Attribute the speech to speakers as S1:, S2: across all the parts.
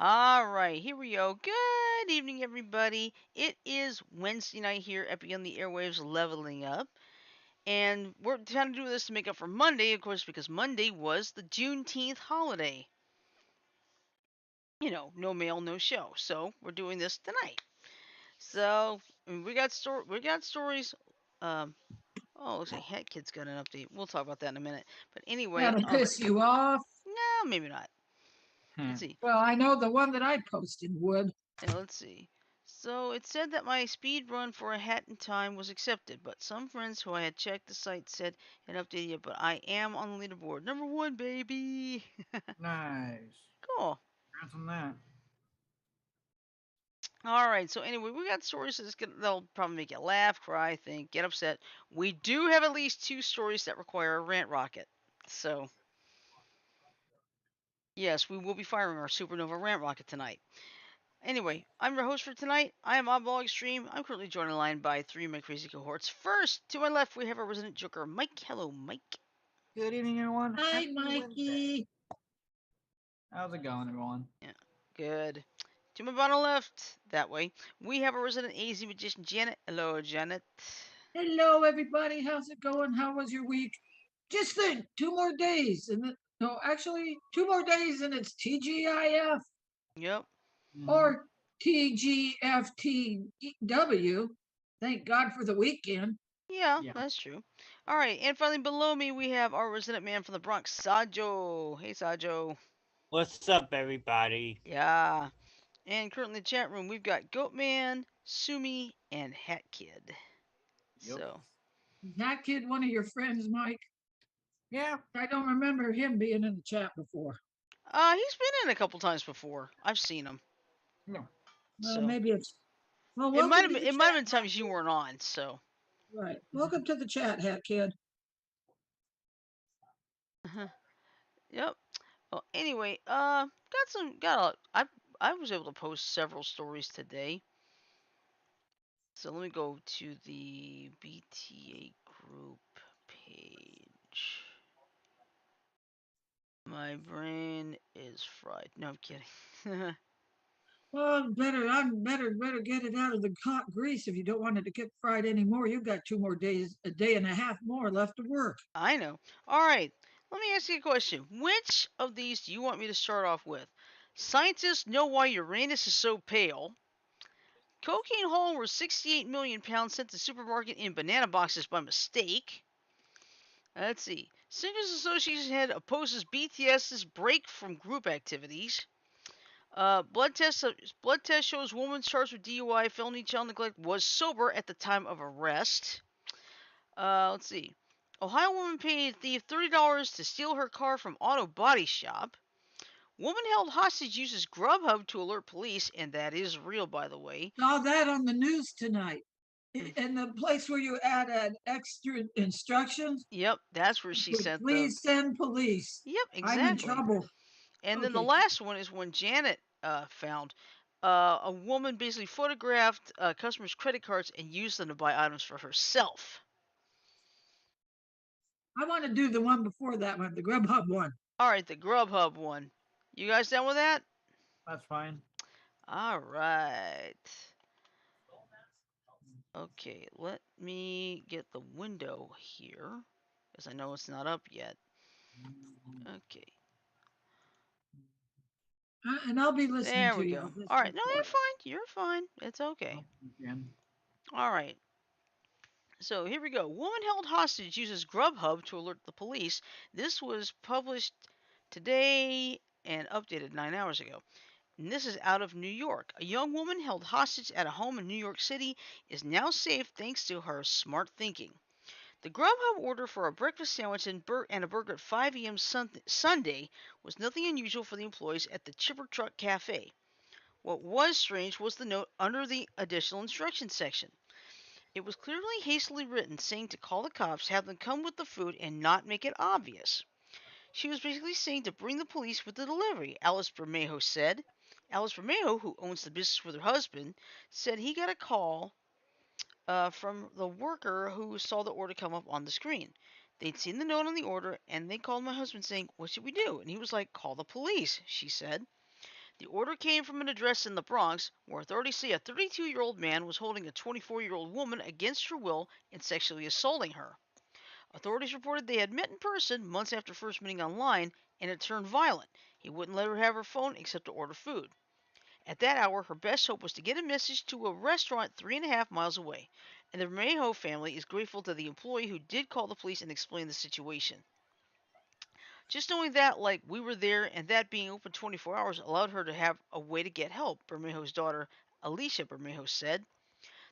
S1: All right, here we go. Good evening, everybody. It is Wednesday night here at Beyond the Airwaves Leveling Up. And we're trying to do this to make up for Monday, of course, because Monday was the Juneteenth holiday. You know, no mail, no show. So we're doing this tonight. So we got stories. Um, oh, looks like Hat Kid's got an update. We'll talk about that in a minute. But anyway,
S2: That'll piss you off.
S1: no, maybe not. Let's see.
S2: Well, I know the one that I posted would.
S1: Yeah, let's see. So it said that my speed run for a hat in time was accepted, but some friends who I had checked the site said it updated yet, but I am on the leaderboard. Number one, baby.
S3: Nice.
S1: Cool.
S3: Congrats on that.
S1: All right. So anyway, we got stories they'll probably make you laugh, cry, think, get upset. We do have at least 2 stories that require a rant rocket. So yes, we will be firing our supernova rant rocket tonight. Anyway, I'm your host for tonight. I am Oddball Extreme. I'm currently joined in line by 3 of my crazy cohorts. First, to my left, we have our resident joker, Mike. Hello, Mike.
S3: Good evening, everyone.
S2: Hi,
S3: Happy Wednesday.
S2: Mikey.
S3: How's it going, everyone?
S1: Yeah, good. To my bottom left, that way, we have our resident AZ magician, Janet. Hello, Janet.
S2: Hello, everybody. How's it going? How was your week? Just think, 2 more days, no, actually, 2 more days, and it's TGIF
S1: Yep.
S2: or TGFTW. Thank God for the weekend.
S1: Yeah,
S3: Yeah.
S1: that's true. All right, and finally below me, we have our resident man from the Bronx, Sajo. Hey, Sajo.
S4: What's up, everybody?
S1: Yeah. And currently in the chat room, we've got Goatman, Sumi, and Hat Kid.
S3: Yep.
S1: So.
S2: Is that kid one of your friends, Mike?
S3: Yeah.
S2: I don't remember him being in the chat before.
S1: He's been in a couple times before. I've seen him.
S3: Yeah.
S2: Well,
S1: So
S2: maybe it's. Well,
S1: it might
S2: welcome
S1: have
S2: to
S1: been,
S2: the
S1: it might have
S2: chat.
S1: been times you weren't on. So
S2: Right. Welcome to the chat, Hat Kid.
S1: yep. Well, anyway, I was able to post several stories today. So let me go to the BTA group page. My brain is fried. No, I'm kidding.
S2: Well, better get it out of the hot grease if you don't want it to get fried anymore. You've got 2 more days, a day and a half more left to work.
S1: I know. All right. Let me ask you a question. Which of these do you want me to start off with? Scientists know why Uranus is so pale. Cocaine haul worth 68 million pounds sent to supermarket in banana boxes by mistake. Let's see. Singers Association head opposes BTS's break from group activities. Blood test shows woman charged with DUI, felony child neglect was sober at the time of arrest. Let's see. Ohio woman paid thief $30 to steal her car from auto body shop. Woman held hostage uses Grubhub to alert police, and that is real, by the way.
S2: Saw that on the news tonight. In the place where you add extra instructions,
S1: Yep, that's where she sent the.
S2: please send police.
S1: Yep,
S2: I'm in
S1: exactly.
S2: trouble.
S1: And then the
S2: Okay.
S1: last one is when Janet found a woman basically photographed customers' credit cards and used them to buy items for herself.
S2: I want to do the one before that one, the Grubhub one.
S1: All right, the Grubhub one. You guys down with that?
S3: That's fine.
S1: All right. Okay, let me get the window here, because I know it's not up yet. Okay.
S2: And I'll be listening
S1: There
S2: to
S1: we
S2: you.
S1: go. All right. No, you're fine. You're fine. It's okay.
S3: Again.
S1: All right. So here we go. Woman held hostage uses Grubhub to alert the police. This was published today and updated 9 hours ago. And this is out of New York. A young woman held hostage at a home in New York City is now safe thanks to her smart thinking. The Grubhub order for a breakfast sandwich and a burger at 5 a.m. Sunday was nothing unusual for the employees at the Chipper Truck Cafe. What was strange was the note under the additional instructions section. It was clearly hastily written, saying to call the cops, have them come with the food, and not make it obvious. She was basically saying to bring the police with the delivery, Alice Bermejo said. Alice Bermejo, who owns the business with her husband, said he got a call from the worker who saw the order come up on the screen. They'd seen the note on the order, and they called my husband saying, what should we do? And he was like, call the police, she said. The order came from an address in the Bronx where authorities say a 32-year-old man was holding a 24-year-old woman against her will and sexually assaulting her. Authorities reported they had met in person months after first meeting online, and it turned violent. He wouldn't let her have her phone except to order food. At that hour, her best hope was to get a message to a restaurant 3.5 miles away, and the Bermejo family is grateful to the employee who did call the police and explain the situation. Just knowing that, like, we were there and that being open 24 hours allowed her to have a way to get help, Bermejo's daughter, Alicia Bermejo, said.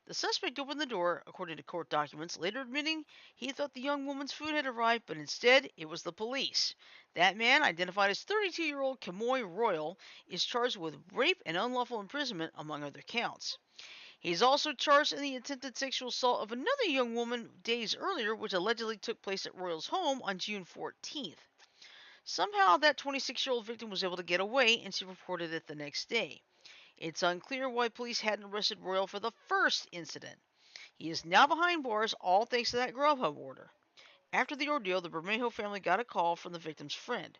S1: The suspect opened the door, according to court documents, later admitting he thought the young woman's food had arrived, but instead it was the police. That man, identified as 32-year-old Kamoy Royal, is charged with rape and unlawful imprisonment, among other counts. He's also charged in the attempted sexual assault of another young woman days earlier, which allegedly took place at Royal's home on June 14th. Somehow, that 26-year-old victim was able to get away, and she reported it the next day. It's unclear why police hadn't arrested Royal for the first incident. He is now behind bars, all thanks to that Grubhub order. After the ordeal, the Bermejo family got a call from the victim's friend.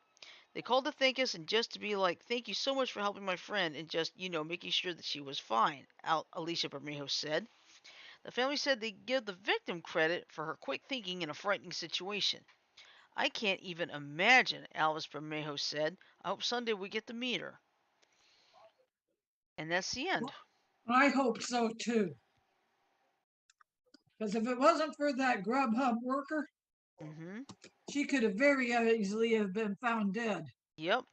S1: They called to thank us and just to be like, thank you so much for helping my friend and just, making sure that she was fine, Alicia Bermejo said. The family said they give the victim credit for her quick thinking in a frightening situation. I can't even imagine, Alvis Bermejo said. I hope Sunday we get to meet her. And that's the end.
S2: I hope so too. Because if it wasn't for that Grubhub worker,
S1: Mm-hmm.
S2: she could have very easily have been found dead.
S1: Yep.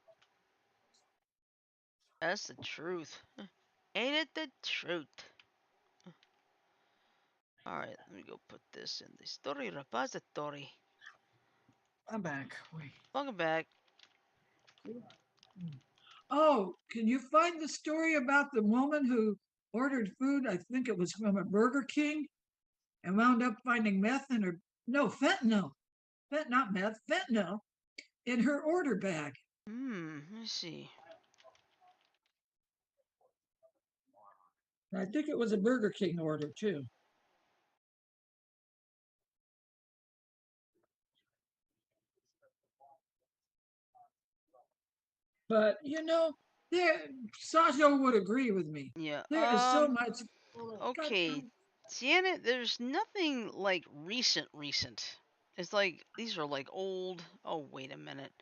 S1: That's the truth. Ain't it the truth? Alright, let me go put this in the story repository.
S3: I'm back. Wait.
S1: Welcome back.
S2: Oh, can you find the story about the woman who ordered food? I think it was from a Burger King and wound up finding meth in her, no, fentanyl, not meth, fentanyl in her order bag.
S1: Let me see.
S2: I think it was a Burger King order too. But there, Sasha would agree with me.
S1: Yeah,
S2: There is so much.
S1: okay. Sienna, there's nothing like recent. It's like, these are like old. Oh, wait a minute.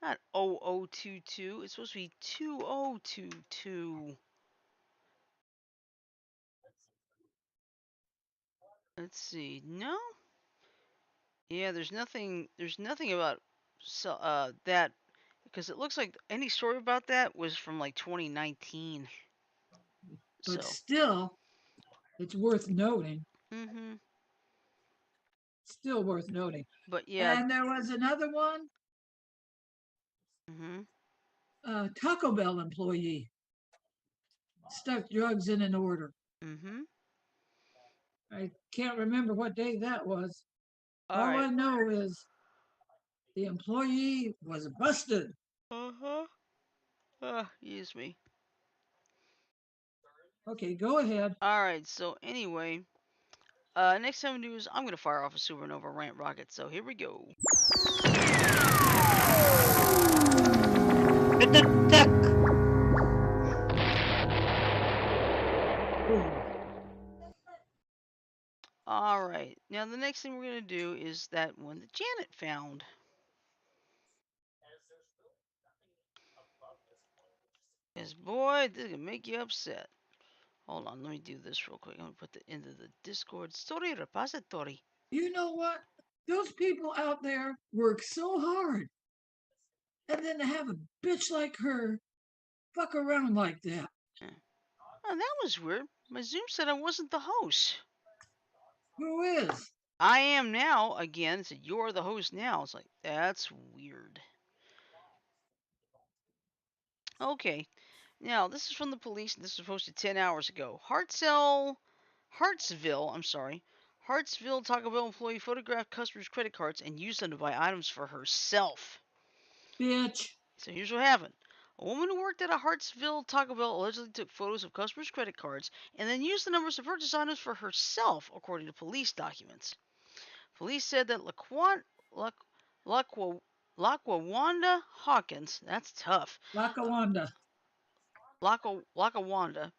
S1: Not 0022. It's supposed to be 2022. Let's see. No? Yeah, there's nothing about that, because it looks like any story about that was from like 2019.
S2: But
S1: So,
S2: still, it's worth noting.
S1: mhm.
S2: Still worth noting.
S1: But yeah,
S2: And there was another one,
S1: mhm.
S2: a Taco Bell employee stuck drugs in an order.
S1: Mhm.
S2: I can't remember what day that was.
S1: All
S2: All
S1: right.
S2: I know is the employee was busted.
S1: Uh-huh. Excuse me.
S2: Okay, go ahead.
S1: All right. So anyway, next time news, I'm gonna fire off a supernova rant rocket. So here we go.
S4: Get the duck!
S1: All right. Now the next thing we're gonna do is that one that Janet found. Because boy, this can make you upset. Hold on, let me do this real quick. I'm gonna put it into the Discord story repository.
S2: You know what? Those people out there work so hard. And then to have a bitch like her fuck around like that.
S1: Oh, that was weird. My Zoom said I wasn't the host.
S2: Who is?
S1: I am now again. It said you're the host now. It's like, that's weird. Okay. Now this is from the police. This was posted 10 hours ago. Hartsville Taco Bell employee photographed customers' credit cards and used them to buy items for herself.
S2: Bitch.
S1: So here's what happened. A woman who worked at a Hartsville Taco Bell allegedly took photos of customers' credit cards and then used the numbers to purchase items for herself, according to police documents. Police said that Laquawanda Hawkins, that's tough,
S2: Lacawanda.
S1: Lackawanna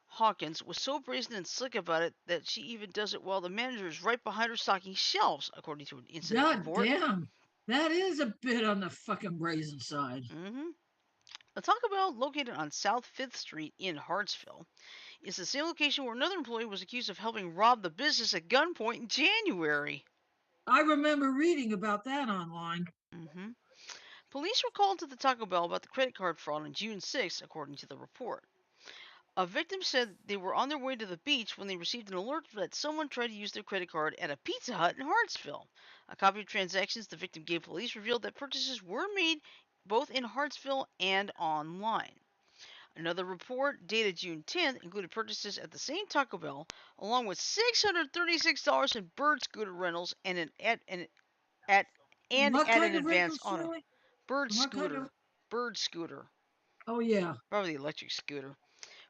S1: Hawkins was so brazen and slick about it that she even does it while the manager is right behind her stocking shelves, according to an incident
S2: God
S1: report.
S2: damn. That is a bit on the fucking brazen side.
S1: Mm-hmm. A Taco Bell located on South 5th Street in Hartsville is the same location where another employee was accused of helping rob the business at gunpoint in January.
S2: I remember reading about that online.
S1: Mm-hmm. Police were called to the Taco Bell about the credit card fraud on June 6th, according to the report. A victim said they were on their way to the beach when they received an alert that someone tried to use their credit card at a Pizza Hut in Hartsville. A copy of transactions the victim gave police revealed that purchases were made both in Hartsville and online. Another report, dated June 10th, included purchases at the same Taco Bell, along with $636 in bird scooter rentals
S2: What
S1: at an
S2: kind of
S1: advance
S2: rentals,
S1: auto.
S2: Shirley?
S1: Bird
S2: What kind of?
S1: scooter. Bird scooter.
S2: Oh, yeah.
S1: Probably the electric scooter.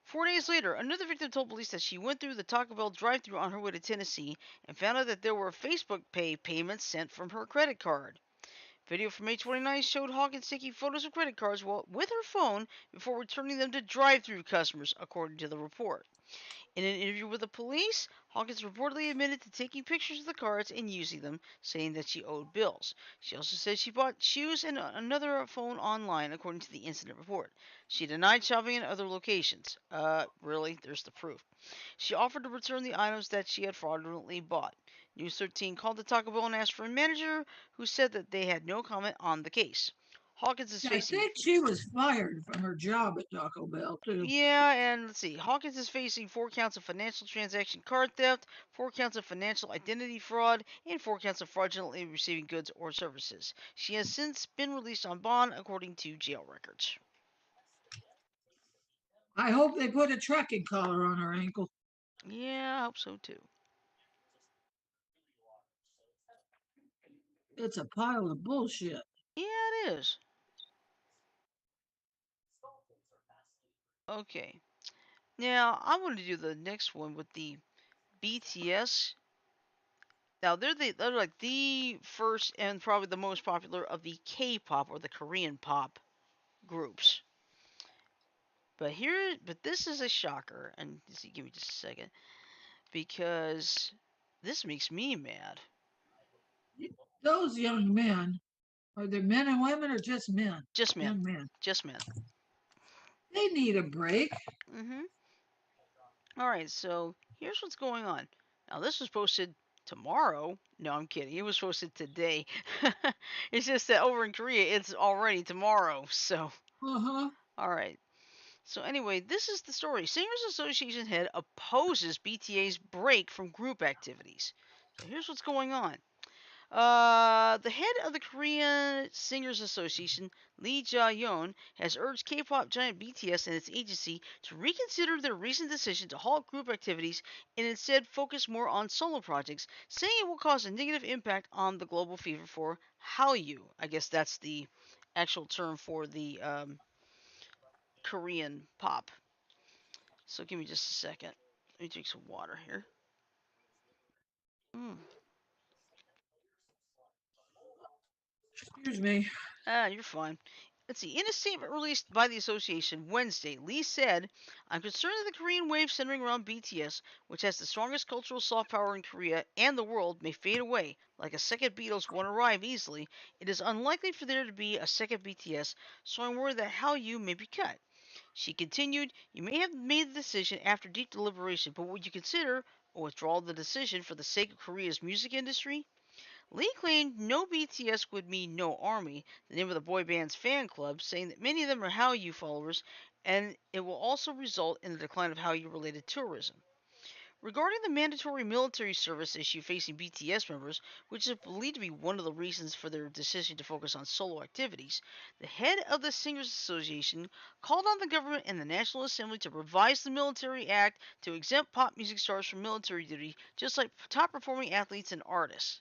S1: 4 days later, another victim told police that she went through the Taco Bell drive-thru on her way to Tennessee and found out that there were Facebook Pay payments sent from her credit card. Video from May 29 showed Hawkins taking photos of credit cards with her phone before returning them to drive-thru customers, according to the report. In an interview with the police, Hawkins reportedly admitted to taking pictures of the cards and using them, saying that she owed bills. She also said she bought shoes and another phone online, according to the incident report. She denied shopping in other locations. Really? There's the proof. She offered to return the items that she had fraudulently bought. News 13 called the Taco Bell and asked for a manager, who said that they had no comment on the case. Hawkins is
S2: I
S1: facing
S2: think she was fired from her job at Taco Bell, too.
S1: Yeah, and let's see. Hawkins is facing 4 counts of financial transaction card theft, 4 counts of financial identity fraud, and 4 counts of fraudulently receiving goods or services. She has since been released on bond, according to jail records.
S2: I hope they put a tracking collar on her ankle.
S1: Yeah, I hope so too.
S2: It's a pile of bullshit.
S1: Yeah, it is. Okay. Now, I want to do the next one with the BTS. Now, they're like the first and probably the most popular of the K-pop or the Korean pop groups. But this is a shocker, and see, give me just a second, because this makes me mad.
S2: Those young men, are they men and women or just men?
S1: Just men,
S2: Young men.
S1: just men.
S2: They need a break.
S1: Mm-hmm. All right, so here's what's going on. Now, this was posted tomorrow. No, I'm kidding. It was posted today. It's just that over in Korea, it's already tomorrow. So,
S2: Uh-huh.
S1: all right. So anyway, this is the story. Singers Association head opposes BTA's break from group activities. So here's what's going on. The head of the Korean Singers Association, Lee Ja-yeon, has urged K-pop giant BTS and its agency to reconsider their recent decision to halt group activities and instead focus more on solo projects, saying it will cause a negative impact on the global fever for Hallyu. I guess that's the actual term for the Korean pop. So give me just a second. Let me drink some water here. Mm.
S2: Excuse me.
S1: You're fine. Let's see. In a statement released by the association Wednesday, Lee said, I'm concerned that the Korean wave centering around BTS, which has the strongest cultural soft power in Korea and the world, may fade away. Like a second Beatles won't arrive easily, it is unlikely for there to be a second BTS, so I'm worried that Hallyu may be cut. She continued, You may have made the decision after deep deliberation, but would you consider a withdrawal of the decision for the sake of Korea's music industry? Lee claimed no BTS would mean no army, the name of the boy band's fan club, saying that many of them are Hallyu followers, and it will also result in the decline of Hallyu-related tourism. Regarding the mandatory military service issue facing BTS members, which is believed to be one of the reasons for their decision to focus on solo activities, the head of the Singers Association called on the government and the National Assembly to revise the Military Act to exempt pop music stars from military duty, just like top performing athletes and artists.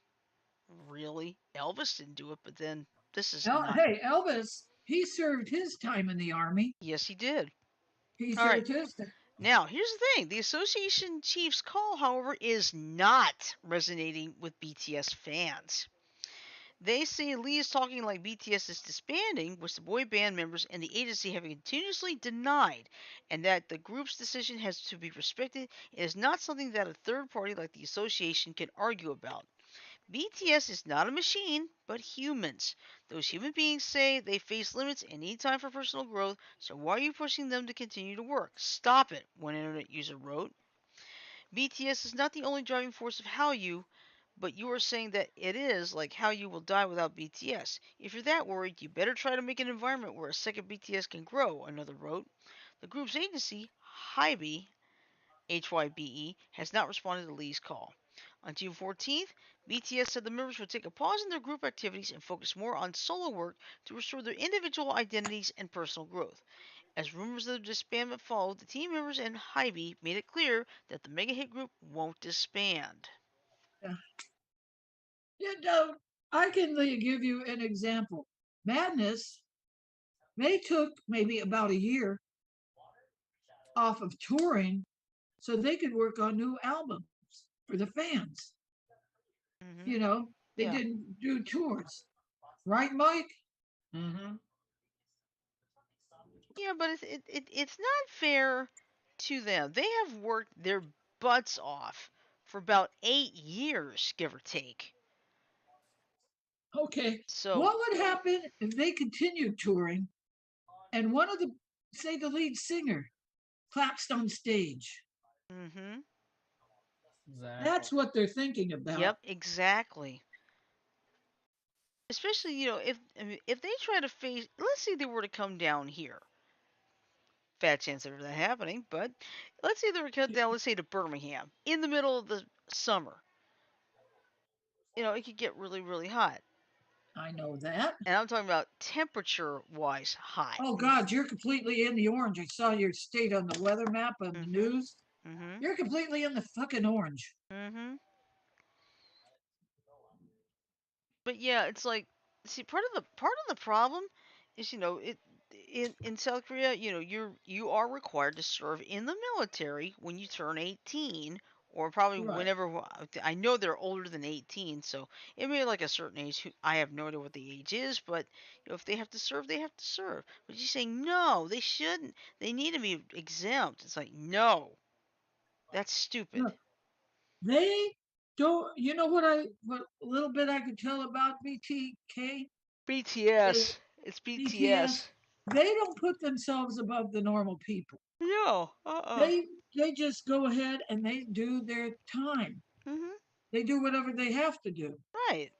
S1: Really? Elvis didn't do it, but then this is not.
S2: Hey, Elvis, he served his time in the army.
S1: Yes, he did.
S2: He
S1: All right.
S2: served his time.
S1: Now, here's the thing. The association chief's call, however, is not resonating with BTS fans. They say Lee is talking like BTS is disbanding, which the boy band members and the agency have continuously denied, and that the group's decision has to be respected. It is not something that a third party like the association can argue about. BTS is not a machine, but humans. Those human beings say they face limits and need time for personal growth, so why are you pushing them to continue to work? Stop it, one internet user wrote. BTS is not the only driving force of Hallyu, but you are saying that it is, like Hallyu will die without BTS. If you're that worried, you better try to make an environment where a second BTS can grow, another wrote. The group's agency, Hybe, HYBE, has not responded to Lee's call. On June 14th, BTS said the members would take a pause in their group activities and focus more on solo work to restore their individual identities and personal growth. As rumors of disbandment followed, the team members and Hybe made it clear that the mega hit group won't disband.
S2: Yeah. You know, I can give you an example. Madness, they took maybe about a year off of touring so they could work on new albums for the fans.
S1: Hmm.
S2: You know, they
S1: Yeah.
S2: didn't do tours. Right, Mike?
S3: Mm-hmm.
S1: Yeah, but it's not fair to them. They have worked their butts off for about 8 years, give or take.
S2: Okay.
S1: So,
S2: What would happen if they continued touring and one of the, say, the lead singer collapsed on stage?
S1: hmm,
S3: Exactly.
S2: That's what they're thinking about.
S1: yep, exactly. Especially, if I mean, if they try to face, let's say they were to come down here, bad chance of that happening, but let's say they were to come down, let's say to Birmingham in the middle of the summer. It could get really, really hot,
S2: I know that.
S1: and I'm talking about temperature-wise hot.
S2: Oh God, you're completely in the orange. I saw your state on the weather map on the
S1: Hmm.
S2: news.
S1: Hmm.
S2: You're completely in the fucking orange.
S1: Hmm. But yeah, it's like, see, part of the problem is, in South Korea, you are required to serve in the military when you turn 18, or probably
S2: Right.
S1: whenever. I know they're older than 18, so it may be like a certain age. I have no idea what the age is, but if they have to serve, they have to serve. But you say no, they shouldn't. They need to be exempt. It's like, no, that's stupid.
S2: Look, they don't. You know what little bit I could tell about BTK? They
S1: BTS, it's
S2: BTS.
S1: BTS.
S2: They don't put themselves above the normal people.
S1: No, uh-uh.
S2: They just go ahead and they do their time.
S1: Mhm.
S2: They do whatever they have to do.
S1: Right.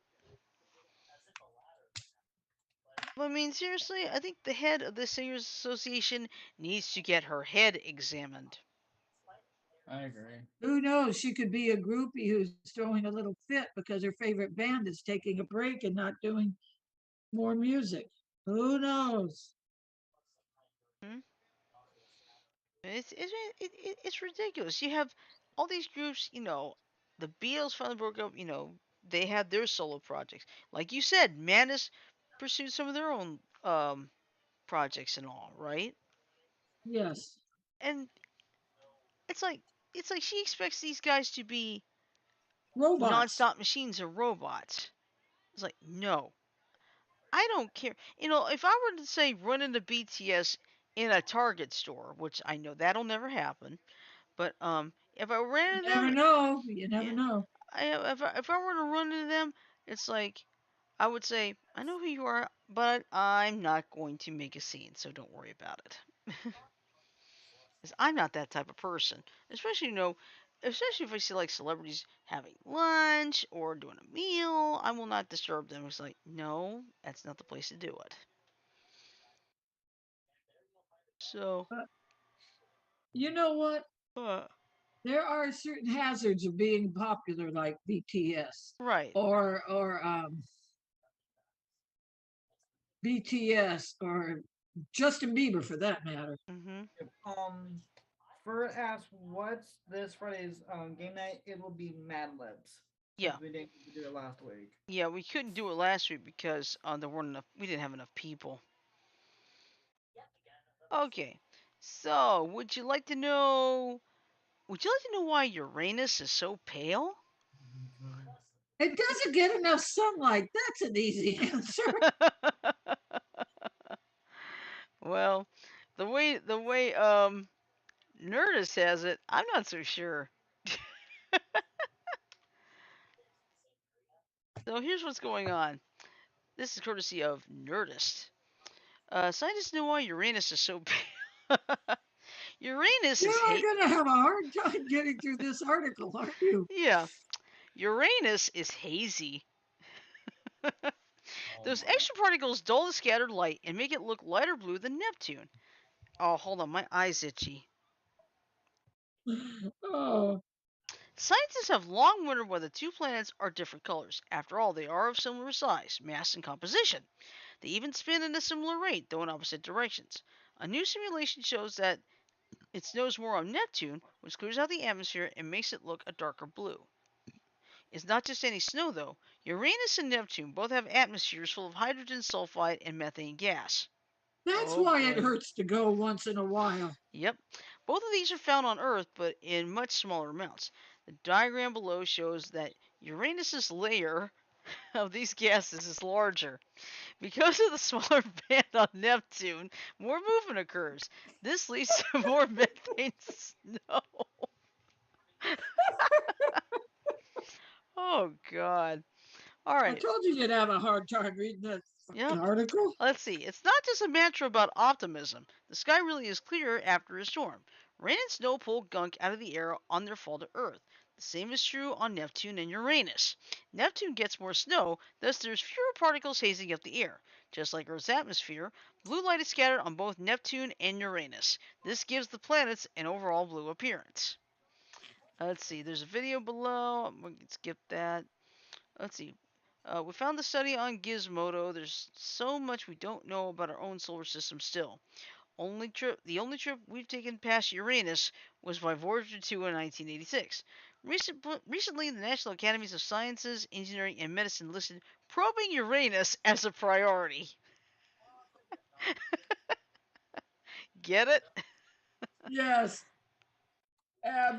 S1: I mean, seriously, I think the head of the Singers Association needs to get her head examined.
S3: I agree.
S2: Who knows? She could be a groupie who's throwing a little fit because her favorite band is taking a break and not doing more music. Who knows?
S1: Hmm? It's ridiculous. You have all these groups. The Beatles finally broke up. They had their solo projects. Like you said, Manus pursued some of their own projects and all, right?
S2: Yes.
S1: And it's like she expects these guys to be
S2: Robots.
S1: non-stop machines or robots. It's like, no, I don't care. If I were to say run into BTS in a Target store, which I know that'll never happen, but if I ran
S2: You
S1: into
S2: never
S1: them,
S2: know. You never
S1: yeah,
S2: know.
S1: if I were to run into them, it's like I would say, I know who you are, but I'm not going to make a scene, so don't worry about it. 'Cause I'm not that type of person, especially if I see like celebrities having lunch or doing a meal. I will not disturb them. It's like, no, that's not the place to do it. So,
S2: But you know what?
S1: uh,
S2: There are certain hazards of being popular, like BTS
S1: right.
S2: or BTS or Justin Bieber, for that matter.
S1: Mhm.
S3: Yep. For as what's this Friday's game night, it will be Mad Libs since
S1: Yeah.
S3: we didn't get to do it last week.
S1: Yeah, we couldn't do it last week because there weren't enough. We didn't have enough people. Okay. So, would you like to know? Would you like to know why Uranus is so pale?
S2: It doesn't get enough sunlight. That's an easy answer.
S1: Well, the way Nerdist has it, I'm not so sure. So here's what's going on. This is courtesy of Nerdist. Scientists know why Uranus is so big. Uranus
S2: You
S1: is
S2: are going to have a hard time getting through this article, aren't you?
S1: yeah, Uranus is hazy. Those extra particles dull the scattered light and make it look lighter blue than Neptune. Oh, hold on, my eye's itchy.
S2: Oh,
S1: Scientists have long wondered why the two planets are different colors. After all, they are of similar size, mass, and composition. They even spin at a similar rate, though in opposite directions. A new simulation shows that it snows more on Neptune, which clears out the atmosphere and makes it look a darker blue. It's not just any snow, though. Uranus and Neptune both have atmospheres full of hydrogen sulfide and methane gas.
S2: that's
S1: Oh
S2: why it
S1: boy.
S2: hurts to go once in a while.
S1: Yep. Both of these are found on Earth, but in much smaller amounts. The diagram below shows that Uranus's layer of these gases is larger. Because of the smaller band on Neptune, more movement occurs. This leads to more methane snow. Oh God. All
S2: I
S1: right.
S2: told you you'd have a hard time reading that fucking
S1: Yep.
S2: article.
S1: Let's see. It's not just a mantra about optimism. The sky really is clear after a storm. Rain and snow pull gunk out of the air on their fall to Earth. The same is true on Neptune and Uranus. Neptune gets more snow, thus there's fewer particles hazing up the air. Just like Earth's atmosphere, blue light is scattered on both Neptune and Uranus. This gives the planets an overall blue appearance. Let's see. There's a video below. I'm going to skip that. Let's see. We found the study on Gizmodo. There's so much we don't know about our own solar system still. The only trip we've taken past Uranus was by Voyager 2 in 1986. Recently, the National Academies of Sciences, Engineering, and Medicine listed probing Uranus as a priority. Get it?
S2: Yes,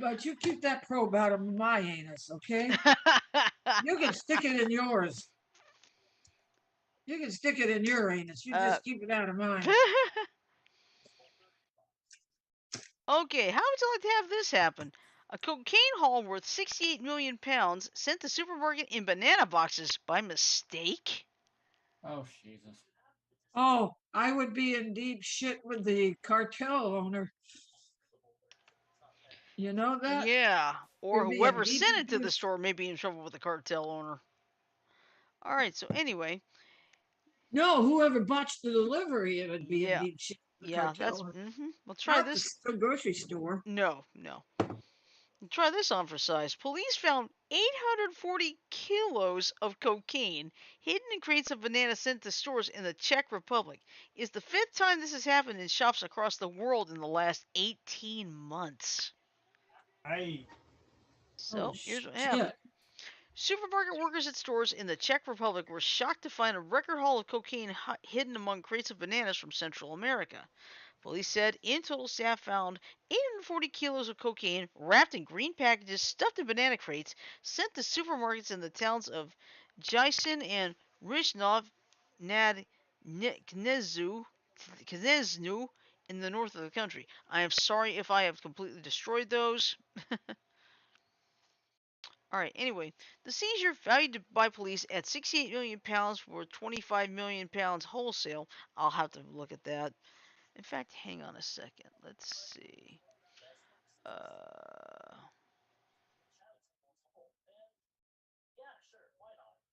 S2: but you keep that probe out of my anus, okay? You can stick it in yours. You can stick it in your anus. You just keep it out of mine.
S1: Okay, how would you like to have this happen? A cocaine haul worth 68 million pounds sent to supermarket in banana boxes by mistake?
S3: Oh, Jesus.
S2: Oh, I would be in deep shit with the cartel owner. You know that?
S1: Yeah, or
S2: You'd be in
S1: whoever
S2: deep,
S1: sent it to the
S2: deep.
S1: store may be in trouble with the cartel owner. Alright, so anyway,
S2: No, whoever botched the delivery, it would be in
S1: yeah,
S2: deep shit with the
S1: yeah, that's,
S2: cartel.
S1: we'll try
S2: Not
S1: this.
S2: the grocery store.
S1: No, no. Try this on for size. Police found 840 kilos of cocaine hidden in crates of bananas sent to stores in the Czech Republic. It's the fifth time this has happened in shops across the world in the last 18 months.
S4: Hey.
S2: Oh
S1: So, here's what happened.
S2: shit!
S1: Supermarket workers at stores in the Czech Republic were shocked to find a record haul of cocaine hidden among crates of bananas from Central America. Police said in total, staff found 840 kilos of cocaine wrapped in green packages stuffed in banana crates sent to supermarkets in the towns of Jisen and Rishnov nad Kneznu in the north of the country. I am sorry if I have completely destroyed those. Alright, anyway, the seizure valued by police at 68 million pounds for 25 million pounds wholesale. I'll have to look at that. In fact, hang on a second. Let's see. Uh,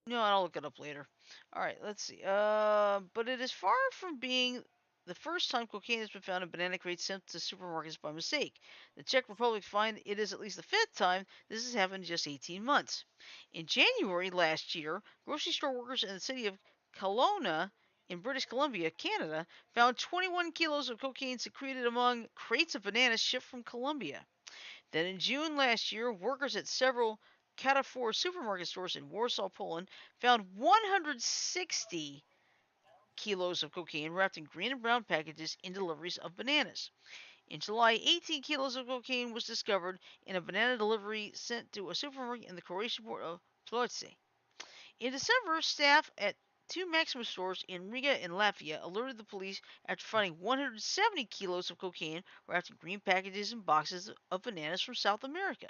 S1: no, I'll look it up later. All right, let's see. But it is far from being the first time cocaine has been found in banana crates sent to supermarkets by mistake. The Czech Republic find it is at least the fifth time this has happened in just 18 months. In January last year, grocery store workers in the city of Kelowna in British Columbia, Canada, found 21 kilos of cocaine secreted among crates of bananas shipped from Colombia. Then in June last year, workers at several Carrefour supermarket stores in Warsaw, Poland, found 160 kilos of cocaine wrapped in green and brown packages in deliveries of bananas. In July, 18 kilos of cocaine was discovered in a banana delivery sent to a supermarket in the Croatian port of Ploce. In December, staff at two Maxima stores in Riga and Latvia alerted the police after finding 170 kilos of cocaine wrapped in green packages and boxes of bananas from South America.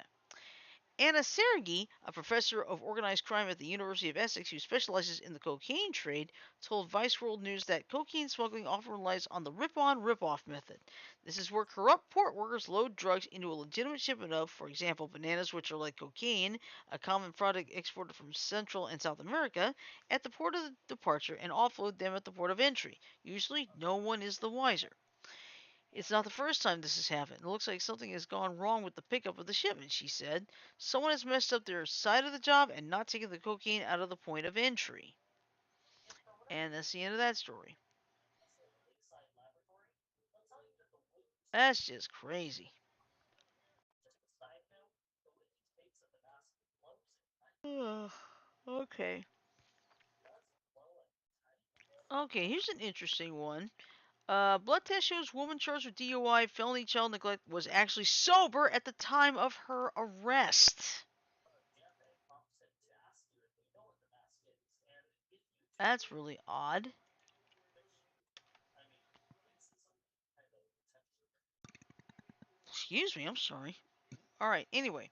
S1: Anna Sergey, a professor of organized crime at the University of Essex who specializes in the cocaine trade, told Vice World News that cocaine smuggling often relies on the rip-on, rip-off method. This is where corrupt port workers load drugs into a legitimate shipment of, for example, bananas, which are like cocaine, a common product exported from Central and South America, at the port of departure and offload them at the port of entry. Usually, no one is the wiser. It's not the first time this has happened. It looks like something has gone wrong with the pickup of the shipment, she said. Someone has messed up their side of the job and not taken the cocaine out of the point of entry. And that's the end of that story. That's just crazy. Okay. Okay, here's an interesting one. Blood test shows woman charged with DUI, felony child neglect was actually sober at the time of her arrest. That's really odd. Excuse me, I'm sorry. Alright, anyway.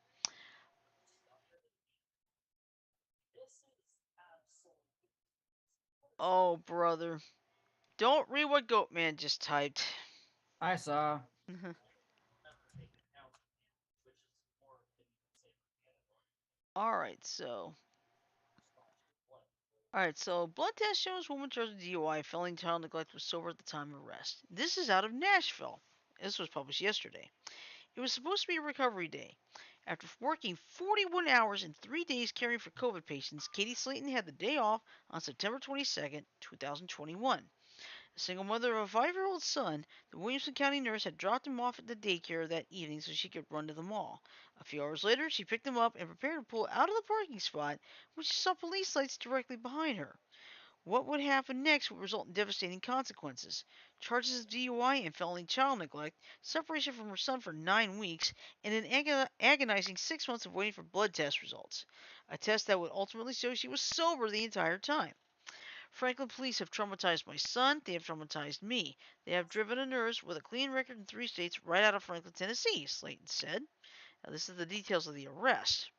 S1: Oh, brother. Don't read what Goatman just typed.
S3: I saw.
S1: Alright, so. Alright, so blood test shows woman charged with DUI, felony child neglect was sober at the time of arrest. This is out of Nashville. This was published yesterday. It was supposed to be a recovery day. After working 41 hours and 3 days caring for COVID patients, Katie Slayton had the day off on September 22nd, 2021. A single mother of a 5-year-old son, the Williamson County nurse had dropped him off at the daycare that evening so she could run to the mall. A few hours later, she picked him up and prepared to pull out of the parking spot when she saw police lights directly behind her. What would happen next would result in devastating consequences. Charges of DUI and felony child neglect, separation from her son for 9 weeks, and an agonizing 6 months of waiting for blood test results. A test that would ultimately show she was sober the entire time. Franklin police have traumatized my son. They have traumatized me. They have driven a nurse with a clean record in 3 states right out of Franklin, Tennessee, Slayton said. Now, this is the details of the arrest.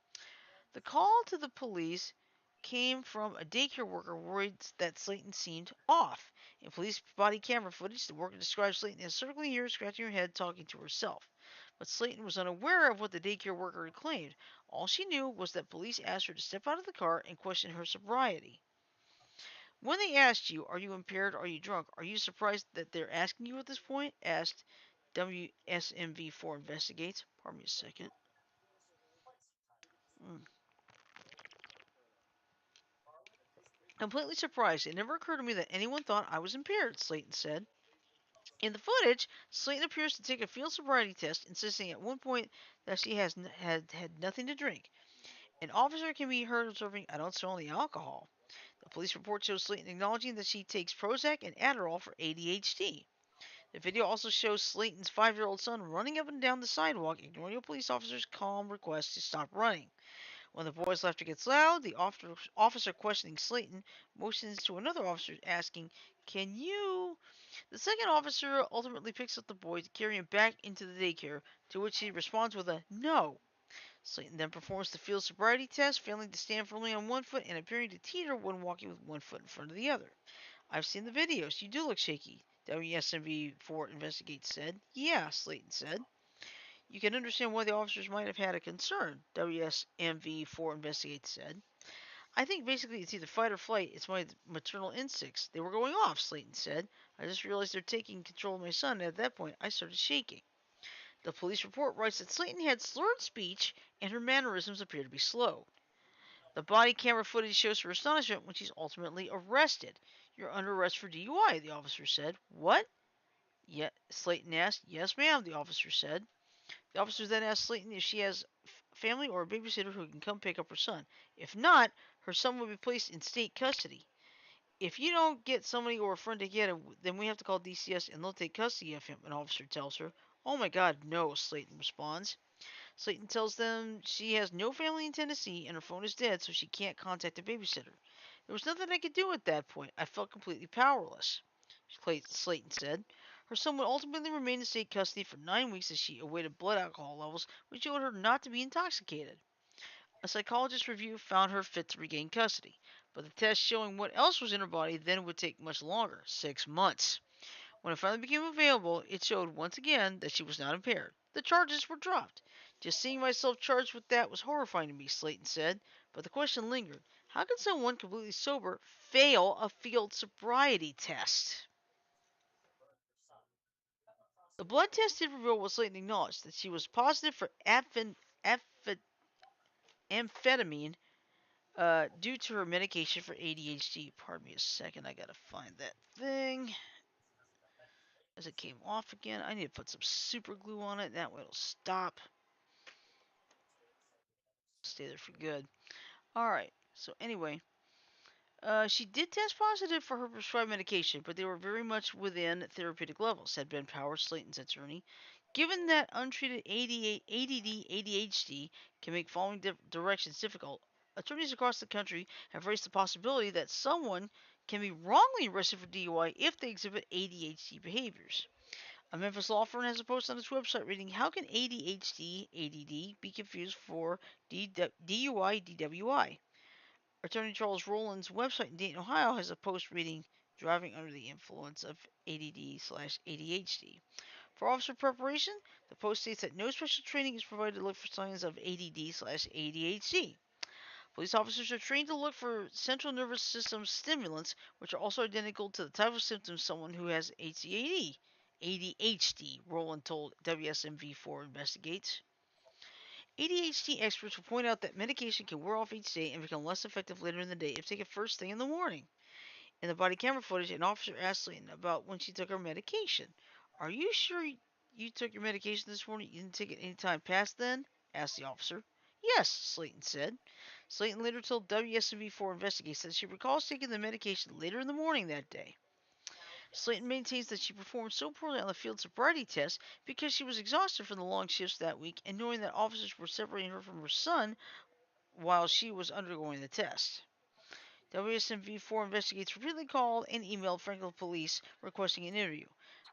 S1: The call to the police came from a daycare worker worried that Slayton seemed off. In police body camera footage, the worker described Slayton as circling here, scratching her head, talking to herself. But Slayton was unaware of what the daycare worker had claimed. All she knew was that police asked her to step out of the car and question her sobriety. When they asked you, are you impaired, are you drunk, are you surprised that they're asking you at this point? Asked WSMV4 Investigates. Pardon me a second. Mm. Completely surprised. It never occurred to me that anyone thought I was impaired, Slayton said. In the footage, Slayton appears to take a field sobriety test, insisting at one point that she had nothing to drink. An officer can be heard observing, I don't smell any alcohol. The police report shows Slayton acknowledging that she takes Prozac and Adderall for ADHD. The video also shows Slayton's 5-year-old son running up and down the sidewalk, ignoring a police officer's calm request to stop running. When the boy's laughter gets loud, the officer questioning Slayton motions to another officer asking, Can you? The second officer ultimately picks up the boy to carry him back into the daycare, to which he responds with a no. Slayton then performs the field sobriety test, failing to stand firmly on one foot and appearing to teeter when walking with one foot in front of the other. I've seen the videos. You do look shaky, WSMV4 Investigates said. Yeah, Slayton said. You can understand why the officers might have had a concern, WSMV4 Investigates said. I think basically it's either fight or flight. It's my maternal instincts. They were going off, Slayton said. I just realized they're taking control of my son, and at that point, I started shaking. The police report writes that Slayton had slurred speech, and her mannerisms appear to be slow. The body camera footage shows her astonishment when she's ultimately arrested. You're under arrest for DUI, the officer said. What? Yeah, Slayton asked. Yes, ma'am, the officer said. The officer then asked Slayton if she has family or a babysitter who can come pick up her son. If not, her son will be placed in state custody. If you don't get somebody or a friend to get him, then we have to call DCS and they'll take custody of him, an officer tells her. Oh my god, no, Slayton responds. Slayton tells them she has no family in Tennessee and her phone is dead, so she can't contact a babysitter. There was nothing I could do at that point. I felt completely powerless, Slayton said. Her son would ultimately remain in state custody for 9 weeks as she awaited blood alcohol levels, which showed her not to be intoxicated. A psychologist's review found her fit to regain custody, but the test showing what else was in her body then would take much longer, 6 months. When it finally became available, it showed once again that she was not impaired. The charges were dropped. Just seeing myself charged with that was horrifying to me, Slayton said, but the question lingered. How can someone completely sober fail a field sobriety test? The blood test did reveal what Slayton acknowledged, that she was positive for amphetamine due to her medication for ADHD. Pardon me a second, I gotta find that thing. As it came off again, I need to put some super glue on it, that way it'll stop. Stay there for good. Alright, so anyway, she did test positive for her prescribed medication, but they were very much within therapeutic levels, said Ben Powers, Slayton's attorney. Given that untreated ADD ADHD can make following directions difficult, attorneys across the country have raised the possibility that someone can be wrongly arrested for DUI if they exhibit ADHD behaviors. A Memphis law firm has a post on its website reading, "How can ADHD ADD be confused for DUI DWI?" Attorney Charles Rowland's website in Dayton, Ohio has a post reading, "Driving under the influence of ADD/ADHD." For officer preparation, the post states that no special training is provided to look for signs of ADD/ADHD. Police officers are trained to look for central nervous system stimulants, which are also identical to the type of symptoms someone who has ADHD, Rowland told WSMV4 Investigates. ADHD experts will point out that medication can wear off each day and become less effective later in the day if taken first thing in the morning. In the body camera footage, an officer asked Slayton about when she took her medication. "Are you sure you took your medication this morning? You didn't take it any time past then?" asked the officer. "Yes," Slayton said. Slayton later told WSMV4 Investigates that she recalls taking the medication later in the morning that day. Slayton maintains that she performed so poorly on the field sobriety test because she was exhausted from the long shifts that week and knowing that officers were separating her from her son while she was undergoing the test. WSMV4 Investigates repeatedly called and emailed Franklin Police requesting an interview,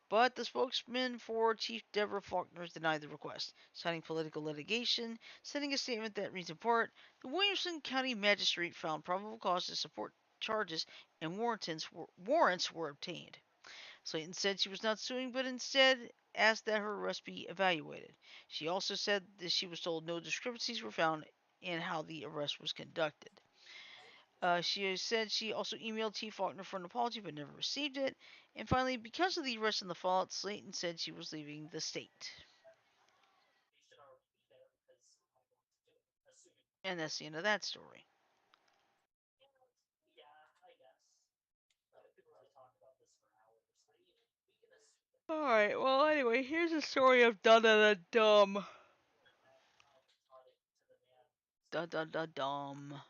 S1: but the spokesman for Chief Deborah Faulkner denied the request, citing political litigation, sending a statement that reads in part, "The Williamson County Magistrate found probable cause to support charges and warrants were obtained." Slayton said she was not suing, but instead asked that her arrest be evaluated. She also said that she was told no discrepancies were found in how the arrest was conducted. She said she also emailed Chief Faulkner for an apology but never received it. And finally, because of the arrest and the fallout, Slayton said she was leaving the state. And that's the end of that story. Alright, well, anyway, here's the story of Da Da Da Dum. Da Da Da Dum.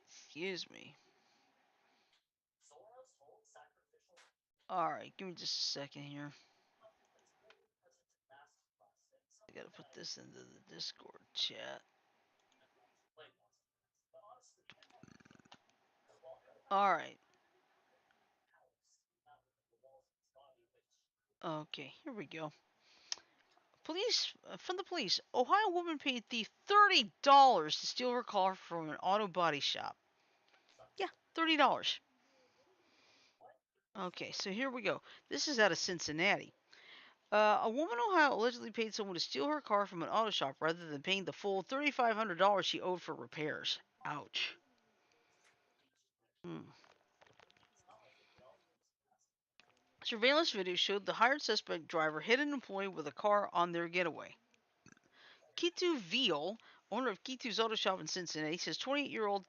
S1: Excuse me. Alright, give me just a second here. I gotta put this into the Discord chat. Alright. Okay, here we go. Police from the police. Ohio woman paid thief $30 to steal her car from an auto body shop. Yeah, $30. Okay, so here we go. This is out of Cincinnati. A woman in Ohio allegedly paid someone to steal her car from an auto shop rather than paying the full $3,500 she owed for repairs. Ouch. Hmm. Surveillance video showed the hired suspect driver hit an employee with a car on their getaway. Kitu Veal, owner of Kitu's Auto Shop in Cincinnati, says 28-year-old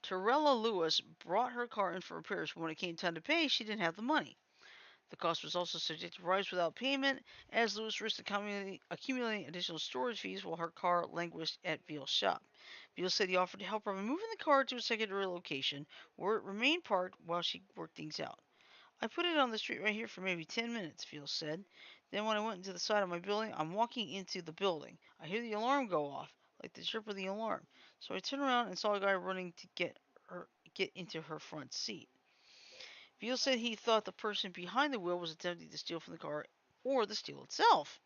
S1: Torella Lewis brought her car in for repairs, but when it came time to pay, she didn't have the money. The cost was also subject to rise without payment, as Lewis risked accumulating additional storage fees while her car languished at Veal's shop. Veal said he offered to help her by moving the car to a secondary location, where it remained parked while she worked things out. I put it on the street right here for maybe 10 minutes, Veal said. Then when I went into the side of my building, I'm walking into the building. I hear the alarm go off, like the chirp of the alarm. So I turned around and saw a guy running to get into her front seat. Veal said he thought the person behind the wheel was attempting to steal from the car or the steal itself.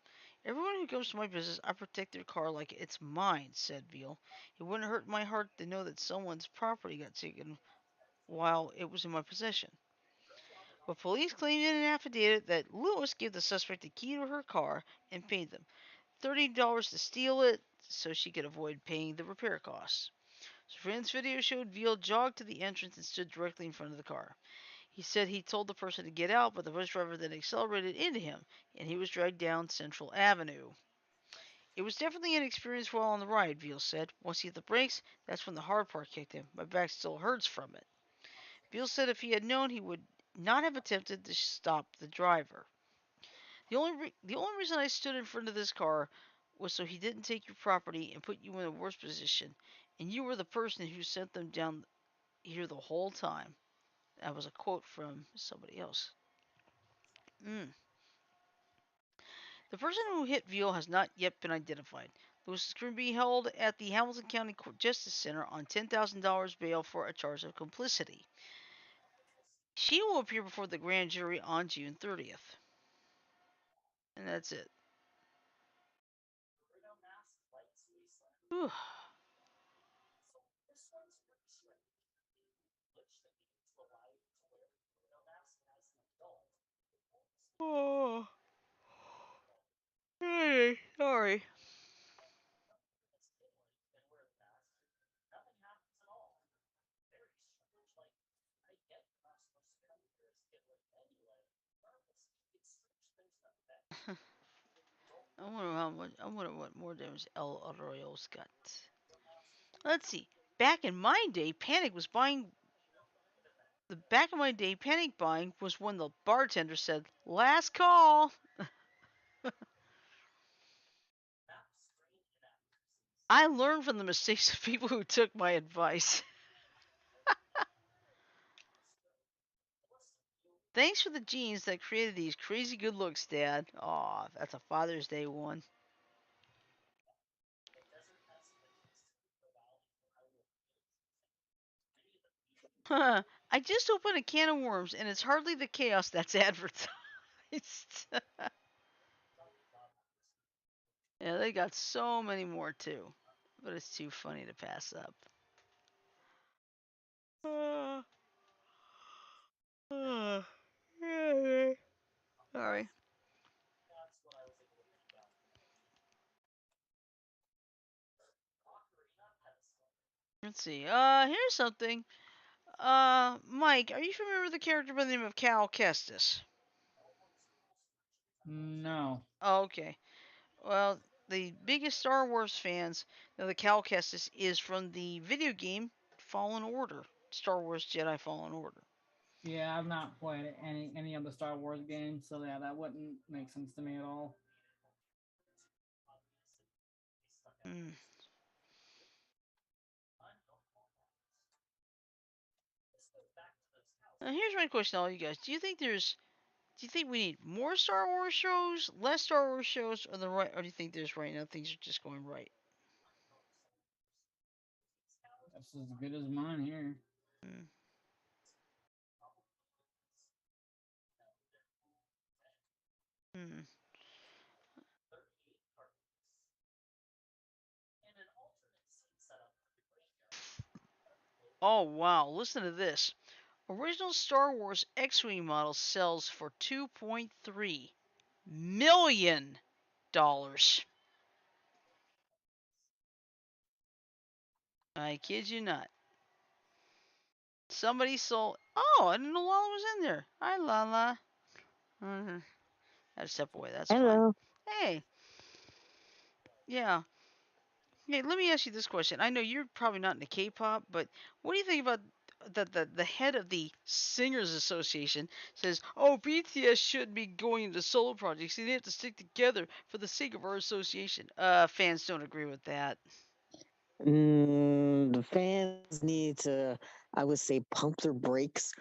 S1: Everyone who comes to my business, I protect their car like it's mine, said Veal. It wouldn't hurt my heart to know that someone's property got taken while it was in my possession. But police claimed in an affidavit that Lewis gave the suspect the key to her car and paid them $30 to steal it so she could avoid paying the repair costs. Surveillance video showed Veal jog to the entrance and stood directly in front of the car. He said he told the person to get out, but the bus driver then accelerated into him, and he was dragged down Central Avenue. It was definitely an experience while on the ride, Veal said. Once he hit the brakes, that's when the hard part kicked in. My back still hurts from it. Veal said if he had known, he would not have attempted to stop the driver. The only reason I stood in front of this car was so he didn't take your property and put you in a worse position, and you were the person who sent them down here the whole time. That was a quote from somebody else. Mm. The person who hit Veal has not yet been identified. Lewis is currently being held at the Hamilton County Justice Center on $10,000 bail for a charge of complicity. She will appear before the grand jury on June 30th. And that's it. Whew. Oh, hey, sorry. I wonder what more damage El Arroyo's got. Let's see. Back in my day, panic buying was when the bartender said, "Last call." I learned from the mistakes of people who took my advice. Thanks for the genes that created these crazy good looks, Dad. Aw, that's a Father's Day one. I just opened a can of worms, and it's hardly the chaos that's advertised. Yeah, they got so many more too, but it's too funny to pass up. Uh, yeah, sorry. Let's see. Here's something. Mike, are you familiar with the character by the name of Cal Kestis?
S3: No.
S1: Oh, okay. Well, the biggest Star Wars fans know that Cal Kestis is from the video game Fallen Order, Star Wars Jedi Fallen Order.
S3: Yeah, I've not played any of the Star Wars games, so yeah, that wouldn't make sense to me at all.
S1: Hmm. Now, here's my question to all you guys: Do you think we need more Star Wars shows, less Star Wars shows, or do you think there's right now things are just going right?
S3: That's as good as mine here.
S1: Hmm. Hmm. Oh wow! Listen to this. Original Star Wars X-wing model sells for $2.3 million. I kid you not. Somebody sold. Oh, I didn't know Lala was in there. Hi, Lala. I had to step away. That's fine.
S5: Hello.
S1: Hey, yeah. Hey, let me ask you this question. I know you're probably not into K-pop, but what do you think about the head of the Singers Association says, "Oh, BTS shouldn't be going into solo projects. They have to stick together for the sake of our association." Fans don't agree with that.
S5: The fans need to, I would say, pump their brakes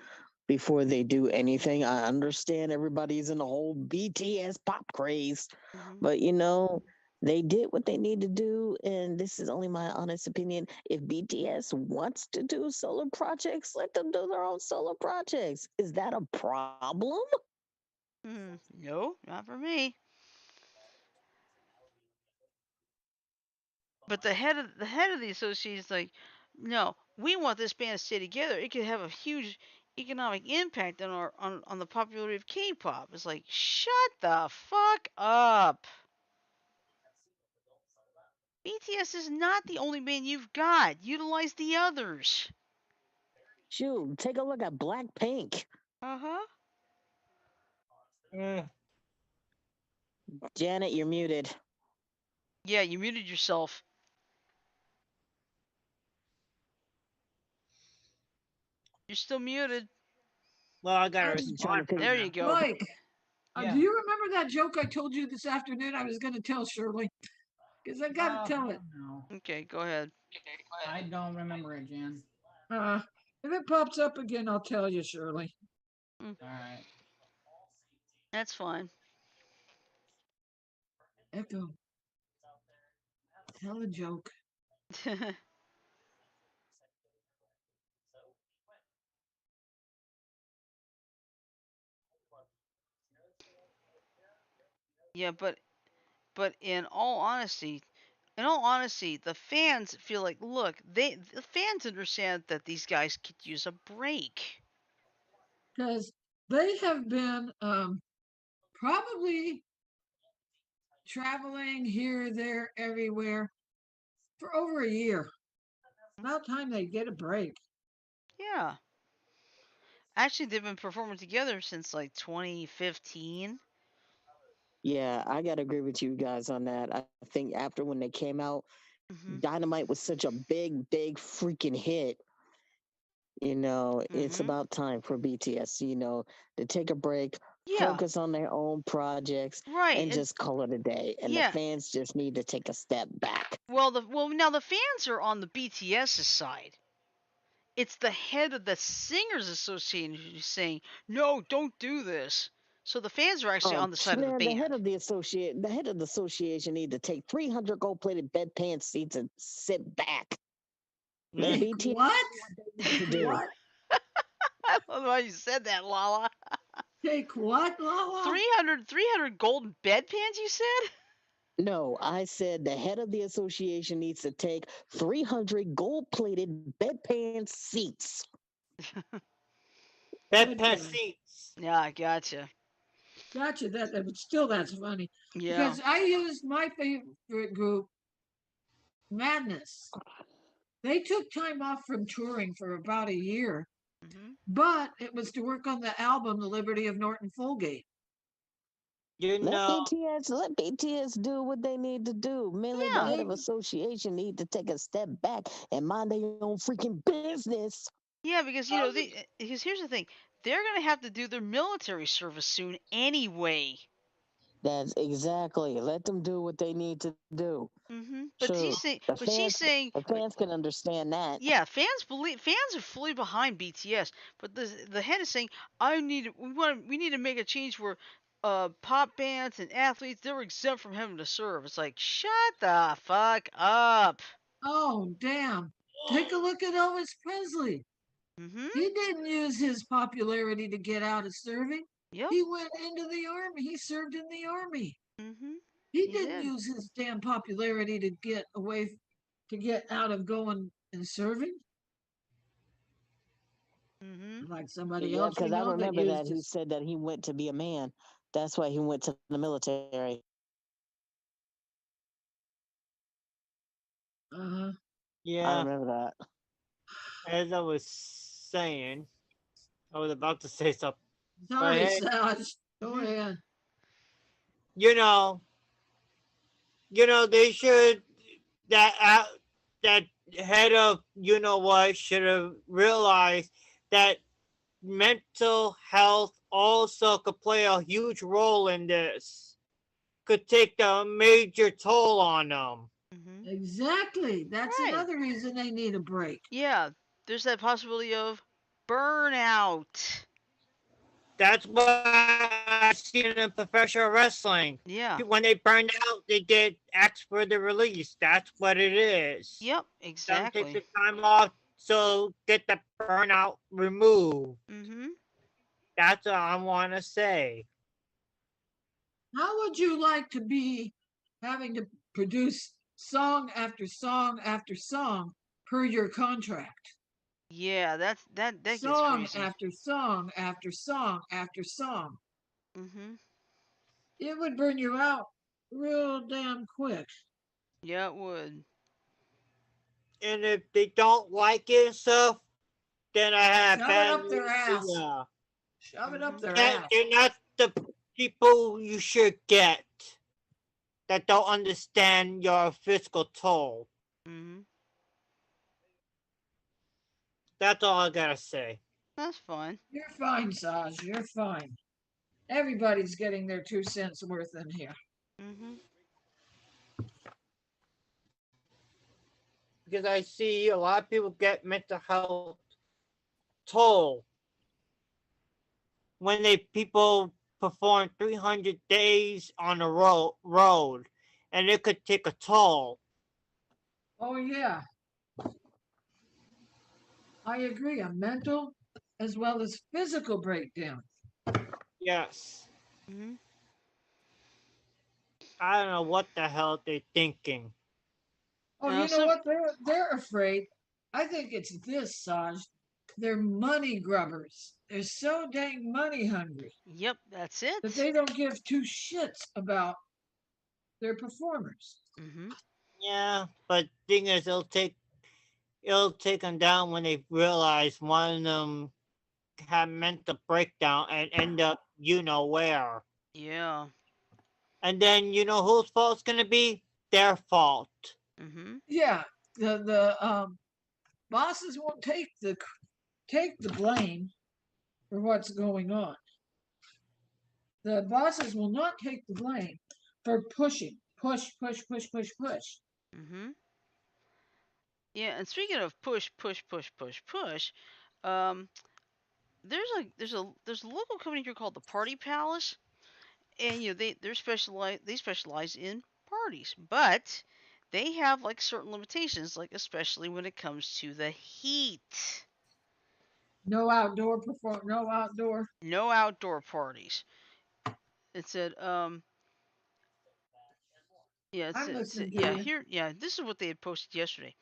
S5: before they do anything. I understand everybody's in the whole BTS pop craze,
S1: Mhm.
S5: but they did what they need to do, and this is only my honest opinion. If BTS wants to do solo projects, let them do their own solo projects. Is that a problem?
S1: No, not for me. But the head of the association is like, no, we want this band to stay together. It could have a huge economic impact on the popularity of K-pop. It's like, shut the fuck up. BTS is not the only band you've got. Utilize the others.
S5: Shoot, take a look at Blackpink.
S1: Uh huh.
S4: Mm,
S5: Janet, you're muted.
S1: Yeah, you muted yourself. You're still muted.
S4: well, I got a
S2: And
S5: Trying to
S4: response
S5: figure.
S4: from
S1: There you
S4: them.
S1: go.
S2: Mike, do
S3: Yeah.
S2: you remember that joke I told you this afternoon? I was going to tell Shirley because I got to tell it.
S3: No.
S1: Okay, go ahead.
S3: I don't remember it, Jan.
S2: Uh, if it pops up again, I'll tell you, Shirley.
S1: Mm,
S3: All right.
S1: that's fine.
S2: Echo, tell a joke.
S1: Yeah, but in all honesty, the fans feel like, look, the fans understand that these guys could use a break.
S2: Because they have been probably traveling here, there, everywhere for over a year. About time they get a break.
S1: Yeah. Actually, they've been performing together since like 2015.
S5: Yeah, I gotta agree with you guys on that. I think after when they came out,
S1: Mhm.
S5: Dynamite was such a big, big freaking hit. It's
S1: Mhm.
S5: about time for BTS, to take a break,
S1: Yeah.
S5: focus on their own projects,
S1: Right.
S5: and
S1: And
S5: just call it a day. And the
S1: yeah.
S5: fans just need to take a step back.
S1: Well, now the fans are on the BTS's side. It's the head of the Singers Association who's saying, "No, don't do this." So the fans are actually
S5: Oh
S1: on the side of the
S5: man,
S1: band.
S5: the head of the association need to take 300 gold-plated bedpan seats and sit back. Let
S4: Mm,
S2: Take
S5: BTS
S2: what?
S5: do what they need
S2: Take
S5: to do.
S2: what?
S1: I love how you said that, Lala.
S2: Take what, Lala?
S1: 300 golden bedpans, you said?
S5: No, I said the head of the association needs to take 300 gold-plated bedpan seats.
S4: bedpan
S2: Bedpan.
S4: seats.
S1: Yeah, I gotcha.
S2: Gotcha. But still, that's funny
S1: Yeah.
S2: because I used my favorite group, Madness. They took time off from touring for about a year,
S1: Mhm.
S2: but it was to work on the album, The Liberty of Norton Folgate.
S4: You
S5: Let
S4: know,
S5: BTS let BTS do what they need to do. Mainly the
S1: Yeah.
S5: head
S2: They
S5: of association need to take a step back and mind their own freaking business.
S1: Yeah, because because here's the thing. They're going to have to do their military service soon anyway.
S5: That's exactly. Let them do what they need to do.
S1: Mhm. But
S5: Sure,
S1: she's saying
S5: the fans can understand that.
S1: yeah, fans are fully behind BTS, but the head is saying we need to make a change where pop bands and athletes they're exempt from having to serve. It's like shut the fuck up.
S2: Oh, damn. Take a look at Elvis Presley.
S1: Mhm.
S2: He didn't use his popularity to get out of serving.
S1: Yep.
S2: He went into the army. He served in the army.
S1: Mhm.
S2: He
S1: He
S2: didn't
S1: did.
S2: use his damn popularity to get out of going and serving
S1: Mhm.
S2: like somebody
S5: Yeah,
S2: else we
S5: because I
S2: know that
S5: remember that
S2: used
S5: he
S2: his.
S5: said that he went to be a man. That's why he went to the military.
S2: Uh-huh.
S5: I
S4: yeah,
S5: remember that.
S4: as I was saying, I was about to say something, but
S2: Sorry,
S4: hey,
S2: Saj. Go
S1: Mhm.
S2: ahead.
S4: you know, they should that that head of what should have realized that mental health also could play a huge role in this. Could take a major toll on them.
S1: Mhm.
S2: Exactly. That's
S1: Right.
S2: another reason they need a break.
S1: Yeah. There's that possibility of burnout.
S4: That's what I've seen in professional wrestling.
S1: Yeah.
S4: When they burn out, they get asked for the release. That's what it is.
S1: Yep.
S4: Some take
S1: Exactly.
S4: the time off so get the burnout removed.
S1: Mm-hmm.
S4: That's all I want to say.
S2: How would you like to be having to produce song after song after song per your contract?
S1: Yeah. That gets
S2: Song
S1: crazy.
S2: after song after song after song.
S1: Mm-hmm.
S2: It would burn you out real damn quick.
S1: Yeah, it would.
S4: And if they don't like it and stuff, then I have
S2: Shove it
S4: bad
S2: up their
S4: news for
S2: ass.
S4: you.
S2: Shove it
S1: Mm-hmm.
S2: up their
S4: That
S2: ass.
S4: they're not the people you should get that don't understand your physical toll.
S1: Mm-hmm.
S4: That's all I gotta say.
S1: That's fine.
S2: You're fine, Saj. You're fine. Everybody's getting their 2 cents worth in here.
S1: Mm-hmm.
S4: Because I see a lot of people get mental health toll when they people perform 300 days on the road, and it could take a toll.
S2: Oh, yeah. I agree. A mental as well as physical breakdown.
S4: Yes.
S1: Mm-hmm.
S4: I don't know what the hell they're thinking.
S2: Oh,
S1: Now
S2: you know
S1: some.
S2: what? They're afraid. I think it's this, Saj. They're money grubbers. They're so dang money hungry
S1: Yep. That's
S2: that
S1: it.
S2: they don't give two shits about their performers.
S1: Mm-hmm.
S4: Yeah, but thing is, it'll take them down when they realize one of them have mental breakdown and end up you know where.
S1: Yeah.
S4: And then you know whose fault it's gonna be? Their fault.
S1: Mm-hmm.
S2: Yeah, the bosses won't take the blame for what's going on. The bosses will not take the blame for pushing, push.
S1: Mm-hmm. Yeah. And speaking of push, um, there's a local company here called the Party Palace, and they specialize in parties, but they have like certain limitations, like especially when it comes to the heat.
S2: No outdoor.
S1: No outdoor parties. It said, yeah,
S2: I'm listening to
S1: yeah,
S2: you.
S1: here, yeah, this is what they had posted yesterday.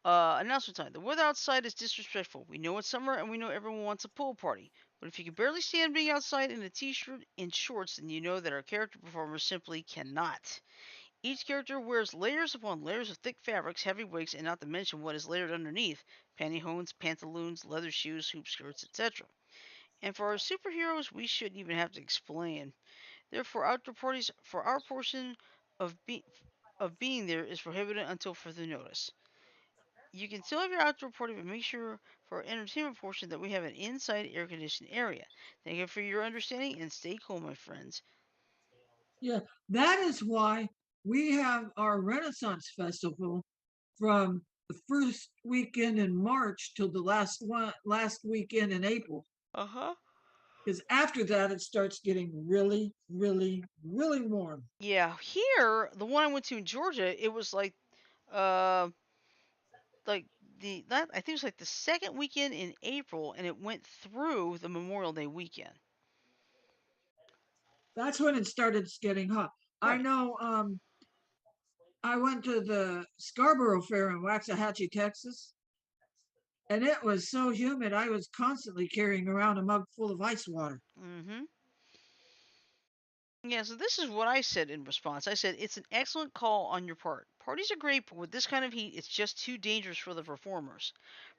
S1: Announcement time. The weather outside is disrespectful. We know it's summer and we know everyone wants a pool party. But if you can barely stand being outside in a t-shirt and shorts, then you know that our character performers simply cannot. Each character wears layers upon layers of thick fabrics, heavy wigs, and not to mention what is layered underneath: pantyhose, pantaloons, leather shoes, hoop skirts, etc. And for our superheroes, we shouldn't even have to explain. Therefore, outdoor parties for our portion of being there is prohibited until further notice. You can still have your outdoor party, but make sure for our entertainment portion that we have an inside air conditioned area. Thank you for your understanding and stay cool, my friends.
S2: Yeah, that is why we have our Renaissance Festival from the first weekend in March till the last weekend in April.
S1: Uh huh.
S2: Because after that, it starts getting really, really, really warm.
S1: Yeah, here, the one I went to in Georgia, it was uh, like I think it was like the second weekend in April, and it went through the Memorial Day weekend.
S2: That's when it started getting hot. I
S1: Right.
S2: know. I went to the Scarborough Fair in Waxahachie, Texas, and it was so humid. I was constantly carrying around a mug full of ice water.
S1: Mm-hmm. Yeah, so this is what I said in response. I said, it's an excellent call on your part. Parties are great, but with this kind of heat, it's just too dangerous for the performers.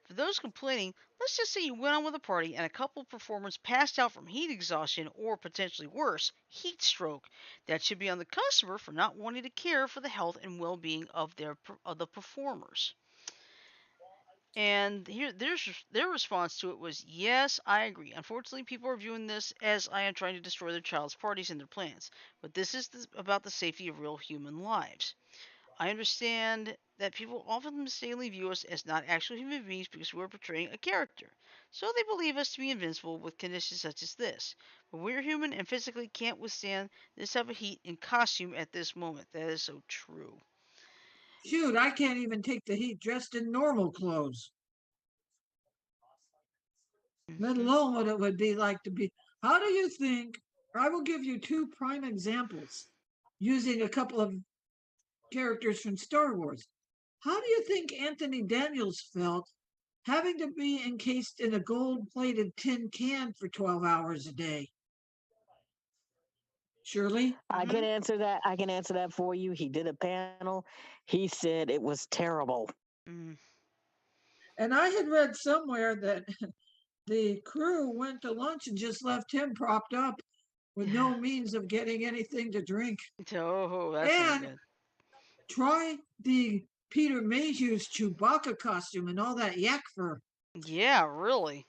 S1: For those complaining, let's just say you went on with a party and a couple of performers passed out from heat exhaustion or potentially worse, heat stroke. That should be on the customer for not wanting to care for the health and well-being of the performers. And here, their response to it was, "Yes, I agree. Unfortunately, people are viewing this as I am trying to destroy their child's parties and their plans. But this is about the safety of real human lives. I understand that people often mistakenly view us as not actual human beings because we're portraying a character. So they believe us to be invincible with conditions such as this. But we're human and physically can't withstand this type of heat in costume at this moment. That is so true.
S2: Shoot, I can't even take the heat dressed in normal clothes, let
S1: Hmm.
S2: alone what it would be like to be. How do you think? I will give you two prime examples using a couple of characters from Star Wars. How do you think Anthony Daniels felt having to be encased in a gold plated tin can for 12 hours a day? Shirley?
S5: I
S1: Hmm.
S5: can answer that. I can answer that for you. He did a panel. He said it was terrible.
S1: Mm.
S2: And I had read somewhere that the crew went to lunch and just left him propped up with no means of getting anything to drink.
S1: Oh, that's not
S2: And
S1: good.
S2: try the Peter Mayhew's Chewbacca costume and all that yak fur.
S1: Yeah, really.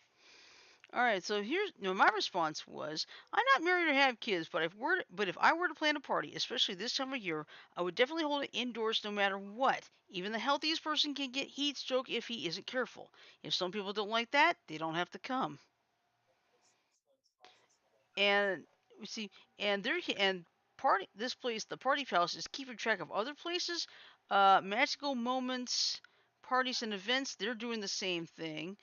S1: All right, so here's my response was I'm not married or have kids, but if I were to plan a party, especially this time of year, I would definitely hold it indoors no matter what. Even the healthiest person can get heat stroke if he isn't careful. If some people don't like that, they don't have to come. And we see, and there and party this place, the party palace, is keeping track of other places, magical moments, parties and events. They're doing the same thing.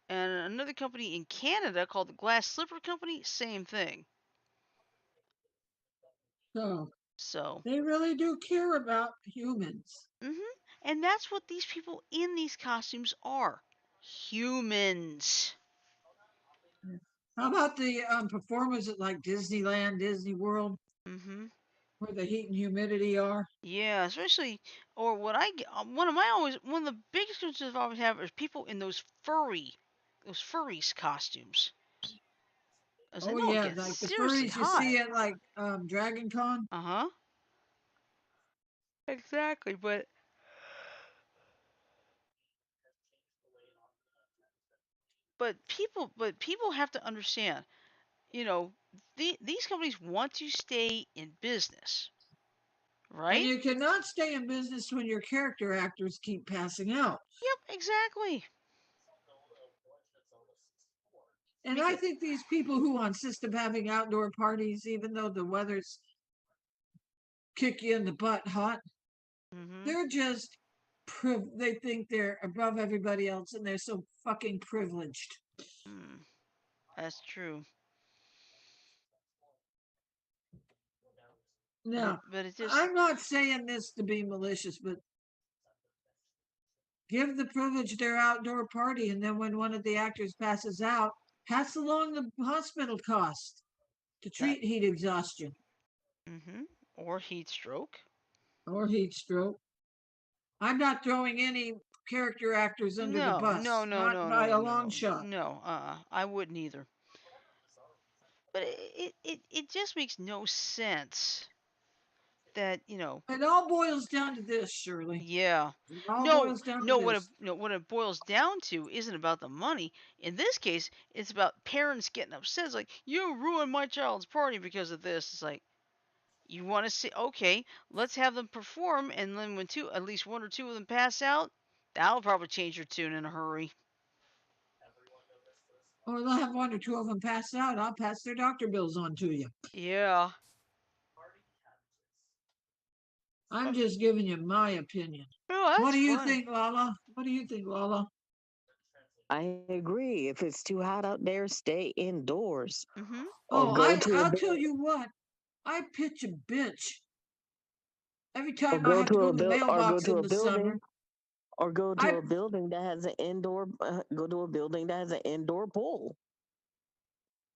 S1: And another company in Canada called the Glass Slipper Company, same thing.
S2: So
S1: So,
S2: they really do care about humans.
S1: and that's what these people in these costumes are, humans.
S2: How about the performers at like Disneyland, Disney World,
S1: Hmm.
S2: where the heat and humidity are?
S1: Yeah, especially or what I get. One of the biggest concerns I always have is people in those furry costumes. Cause I
S2: Oh
S1: know it
S2: yeah,
S1: gets
S2: like the
S1: seriously
S2: furries you
S1: hot.
S2: see at like Dragon Con.
S1: Uh huh. Exactly, but people have to understand. You know, these companies want to stay in business,
S2: And
S1: right?
S2: you cannot stay in business when your character actors keep passing out.
S1: Yep, exactly.
S2: And I
S1: Because
S2: think these people who insist of having outdoor parties, even though the weather's kick you in the butt hot,
S1: hmm
S2: they're just they think they're above everybody else and they're so fucking privileged.
S1: mm, that's true. But it
S2: Now,
S1: but it just
S2: I'm not saying this to be malicious, but give the privileged their outdoor party, and then when one of the actors passes out, pass along the hospital cost to
S1: that
S2: treat heat exhaustion
S1: hmm or heat stroke.
S2: or heat stroke. I'm not throwing any character actors under the
S1: No, no,
S2: bus,
S1: no,
S2: not
S1: no,
S2: by
S1: no,
S2: a long
S1: no,
S2: shot.
S1: no. I wouldn't either. But it just makes no sense that
S2: It all boils down to this, Shirley.
S1: yeah.
S2: It all
S1: No,
S2: boils down to
S1: no.
S2: this.
S1: What it boils down to isn't about the money. In this case, it's about parents getting upset. It's like you ruined my child's party because of this. It's like you want to see. Okay, let's have them perform, and then when at least one or two of them pass out, that'll probably change your tune in a hurry.
S2: Or they'll have one or two of them pass out. I'll pass their doctor bills on to you.
S1: Yeah.
S2: I'm just giving you my opinion.
S1: Oh,
S2: What
S1: that's
S2: do you
S1: fun.
S2: think, Lala? What do you think, Lala?
S5: I agree. If it's too hot out there, stay indoors
S1: Mhm.
S5: or
S2: Oh,
S5: go to a
S2: I'll tell you what. I pitch a bitch every
S5: or
S2: time I
S5: go
S2: have to
S5: to
S2: go
S5: a
S2: to the
S5: build or go
S2: mailbox
S5: to
S2: in
S5: a
S2: the summer.
S5: building or go to
S2: I
S5: a building that has an indoor go to a building that has an indoor pool.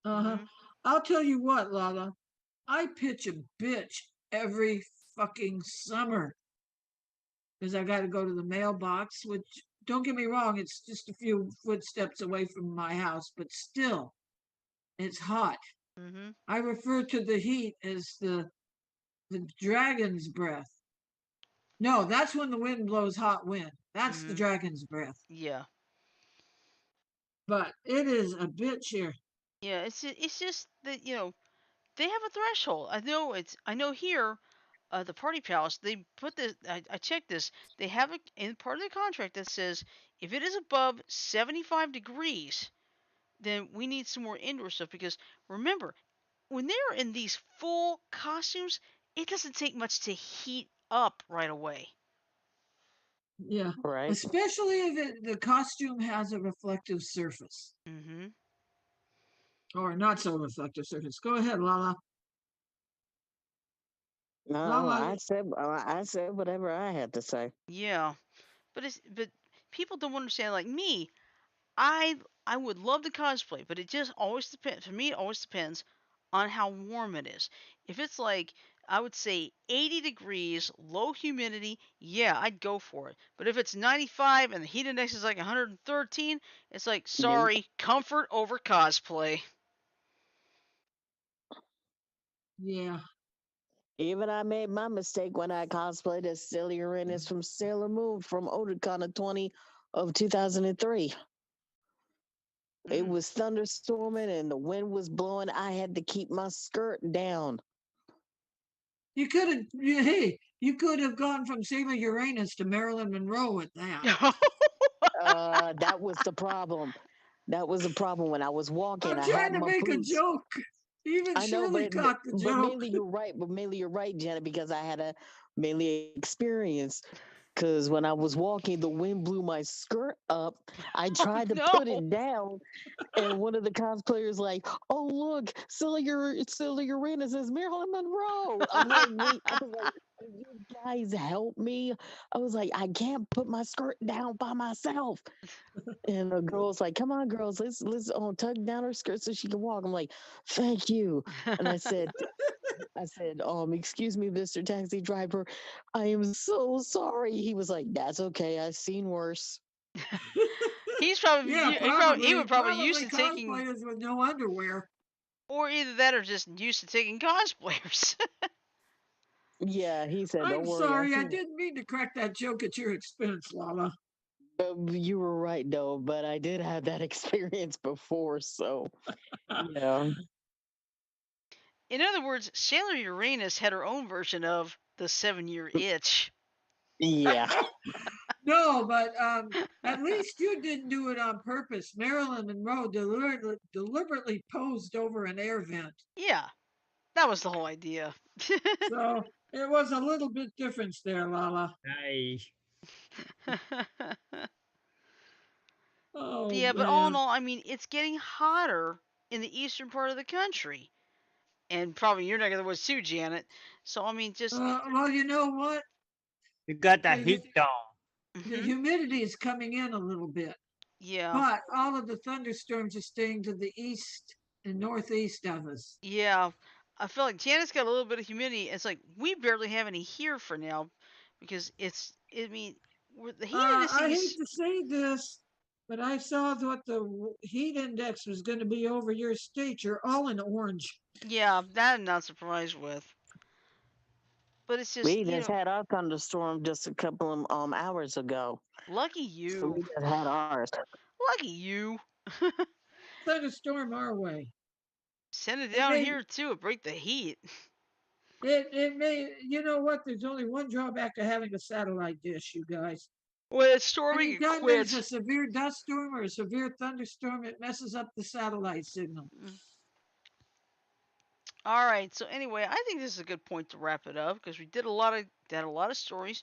S2: uh-huh.
S1: Mhm.
S2: I'll tell you what, Lala. I pitch a bitch every fucking summer because I got to go to the mailbox, which don't get me wrong, it's just a few footsteps away from my house, but still, it's hot.
S1: Mhm.
S2: I refer to the heat as the dragon's breath. No, that's when the wind blows hot wind. That's the
S1: Mhm.
S2: dragon's breath.
S1: Yeah.
S2: But it is a bitch here.
S1: Yeah. It's just that they have a threshold. I know here. the party palace, they put this. I checked this. They have it in part of the contract that says if it is above 75 degrees, then we need some more indoor stuff because remember, when they're in these full costumes, it doesn't take much to heat up right away.
S2: Yeah.
S5: Right.
S2: Especially if the costume has a reflective surface
S1: Mm-hmm.
S2: or not so reflective surface. Go ahead, Lala.
S5: No,
S2: Lala,
S5: I said whatever I had to say.
S1: Yeah, but people don't understand. Like me, I would love to cosplay, but it just always depends. For me, it always depends on how warm it is. If it's like I would say 80 degrees, low humidity, yeah, I'd go for it. But if it's 95 and the heat index is like 113, it's like
S5: Nope.
S1: sorry, comfort over cosplay.
S2: yeah.
S5: Even I made my mistake when I cosplayed as Silly Uranus from Sailor Moon from Otakon 20 of 2003. It
S1: Mm.
S5: was thunderstorming and the wind was blowing. I had to keep my skirt down.
S2: You could have, hey, you could have gone from Sailor Uranus to Marilyn Monroe with that.
S5: That was the problem. That was the problem when I was walking.
S2: I'm
S5: I
S2: trying
S5: had
S2: to
S5: my
S2: make a
S5: boots.
S2: joke. Even
S5: I know,
S2: Shirley caught the
S5: but
S2: joke.
S5: mainly you're right. But mainly you're right, Janet, because I had a mainly experience. Because when I was walking, the wind blew my skirt up. I
S1: Oh
S5: tried to
S1: no!
S5: put it down, and one of the cosplayers like, "Oh look, Silly Uranus is Marilyn Monroe." I'm like, "Wait," I was like, "Will you guys help me?" I was like, "I can't put my skirt down by myself." And the girl's like, "Come on, girls, let's tug down her skirt so she can walk." I'm like, "Thank you." And I said, excuse me, Mr. Taxi Driver, I am so sorry. He was like, "That's okay. I've seen worse."
S1: He's probably
S2: Yeah,
S1: he
S2: probably,
S1: would probably used
S2: probably
S1: to taking,
S2: cosplayers with no underwear.
S1: or either that or just used to taking cosplayers.
S5: Yeah, he said, "Don't
S2: I'm
S5: worry, I've
S2: sorry, I
S5: seen it."
S2: didn't mean to crack that joke at your expense, Lala.
S5: You were right, though, but I did have that experience before, so yeah,
S1: In other words, Sailor Uranus had her own version of the 7-year itch.
S5: yeah.
S2: No, but at least you didn't do it on purpose. Marilyn Monroe deliberately posed over an air vent.
S1: Yeah, that was the whole idea.
S2: So it was a little bit difference there, Lala.
S4: Nice.
S2: Oh
S1: Yeah, but all in
S2: man.
S1: all, I mean, it's getting hotter in the eastern part of the country, and probably your neck of the woods too, Janet. So I mean, just
S2: Well, you know what?
S4: You got that
S2: The,
S4: heat dome.
S2: the
S1: mhm,
S2: humidity is coming in a little bit,
S1: yeah,
S2: but all of the thunderstorms are staying to the east and northeast of us.
S1: yeah. I feel like Janet's got a little bit of humidity. It's like we barely have any here for now, because it's. I mean, the heat
S2: I hate
S1: indices.
S2: to say this, but I saw what the heat index was going to be over your state. You're all in orange.
S1: Yeah, that I'm not surprised with. But it's just,
S5: We just had our thunderstorm just a couple of hours ago,
S1: lucky
S5: so
S1: you.
S5: we just had ours.
S1: Lucky you.
S2: Thunderstorm our way.
S1: Send it
S2: It
S1: down
S2: may,
S1: here too, break the heat.
S2: it may, you know what? There's only one drawback to having a satellite dish, you guys.
S1: When it's storming, it
S2: Anytime there's a
S1: quits.
S2: severe dust storm or a severe thunderstorm, it messes up the satellite signal.
S1: Mm. All right. So anyway, I think this is a good point to wrap it up because we did a lot of stories.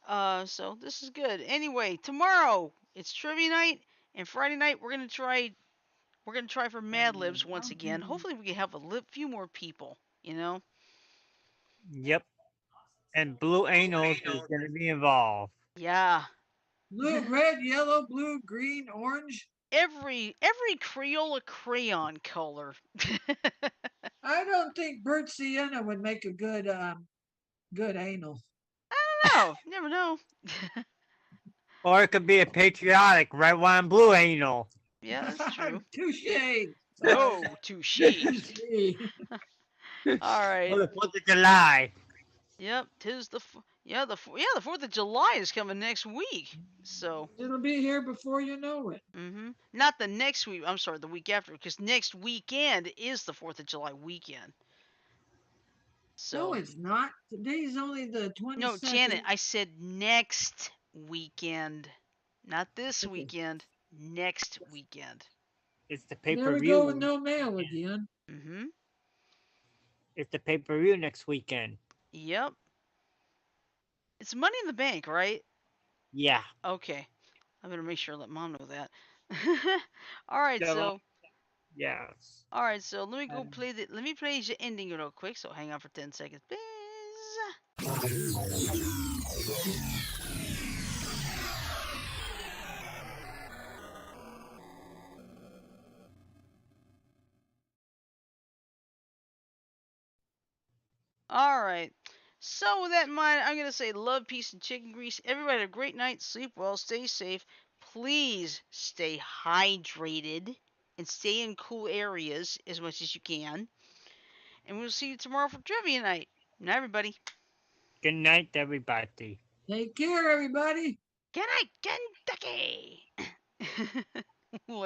S1: So this is good. Anyway, tomorrow it's trivia night, and Friday night we're gonna try for Mad Libs once again. Hopefully, we can have few more people. You know.
S4: Yep. And Blue Anals is going to be involved.
S1: Yeah.
S2: Blue, red, yellow, blue, green, orange.
S1: Every Crayola crayon color.
S2: I don't think Bert Sienna would make a good anal.
S1: I don't know. You never know.
S4: Or it could be a patriotic red, white, and blue anal.
S1: Yeah, that's true.
S2: Touche.
S1: Oh, touche.
S2: Touche.
S1: All
S4: For
S1: right.
S4: the 4th of July.
S1: Yep. Tis the 4th of July is coming next week. So.
S2: It'll be here before you know it.
S1: Not the next week. I'm sorry, the week after, because next weekend is the 4th of July weekend.
S2: No,
S1: So,
S2: it's not. Today's only the
S1: no, Janet,
S2: 22nd.
S1: I said next weekend. Not this
S2: Okay.
S1: weekend. Next weekend.
S4: It's the
S2: There we go with
S4: pay-per-view.
S2: no mail again.
S1: Mm-hmm.
S4: It's the pay-per-view next weekend.
S1: Yep. It's Money in the Bank, right?
S4: Yeah.
S1: Okay. I better make sure I let Mom know that. All right,
S4: The
S1: so
S4: yes.
S1: let me go play the let me play the ending real quick. So hang on for 10 seconds, please. All right. So with that in mind, I'm gonna say love, peace, and chicken grease. Everybody have a great night. Sleep well. Stay safe. Please stay hydrated and stay in cool areas as much as you can. And we'll see you tomorrow for trivia night. Night, everybody.
S4: Good night, everybody.
S2: Take care, everybody.
S1: Good night, Kentucky.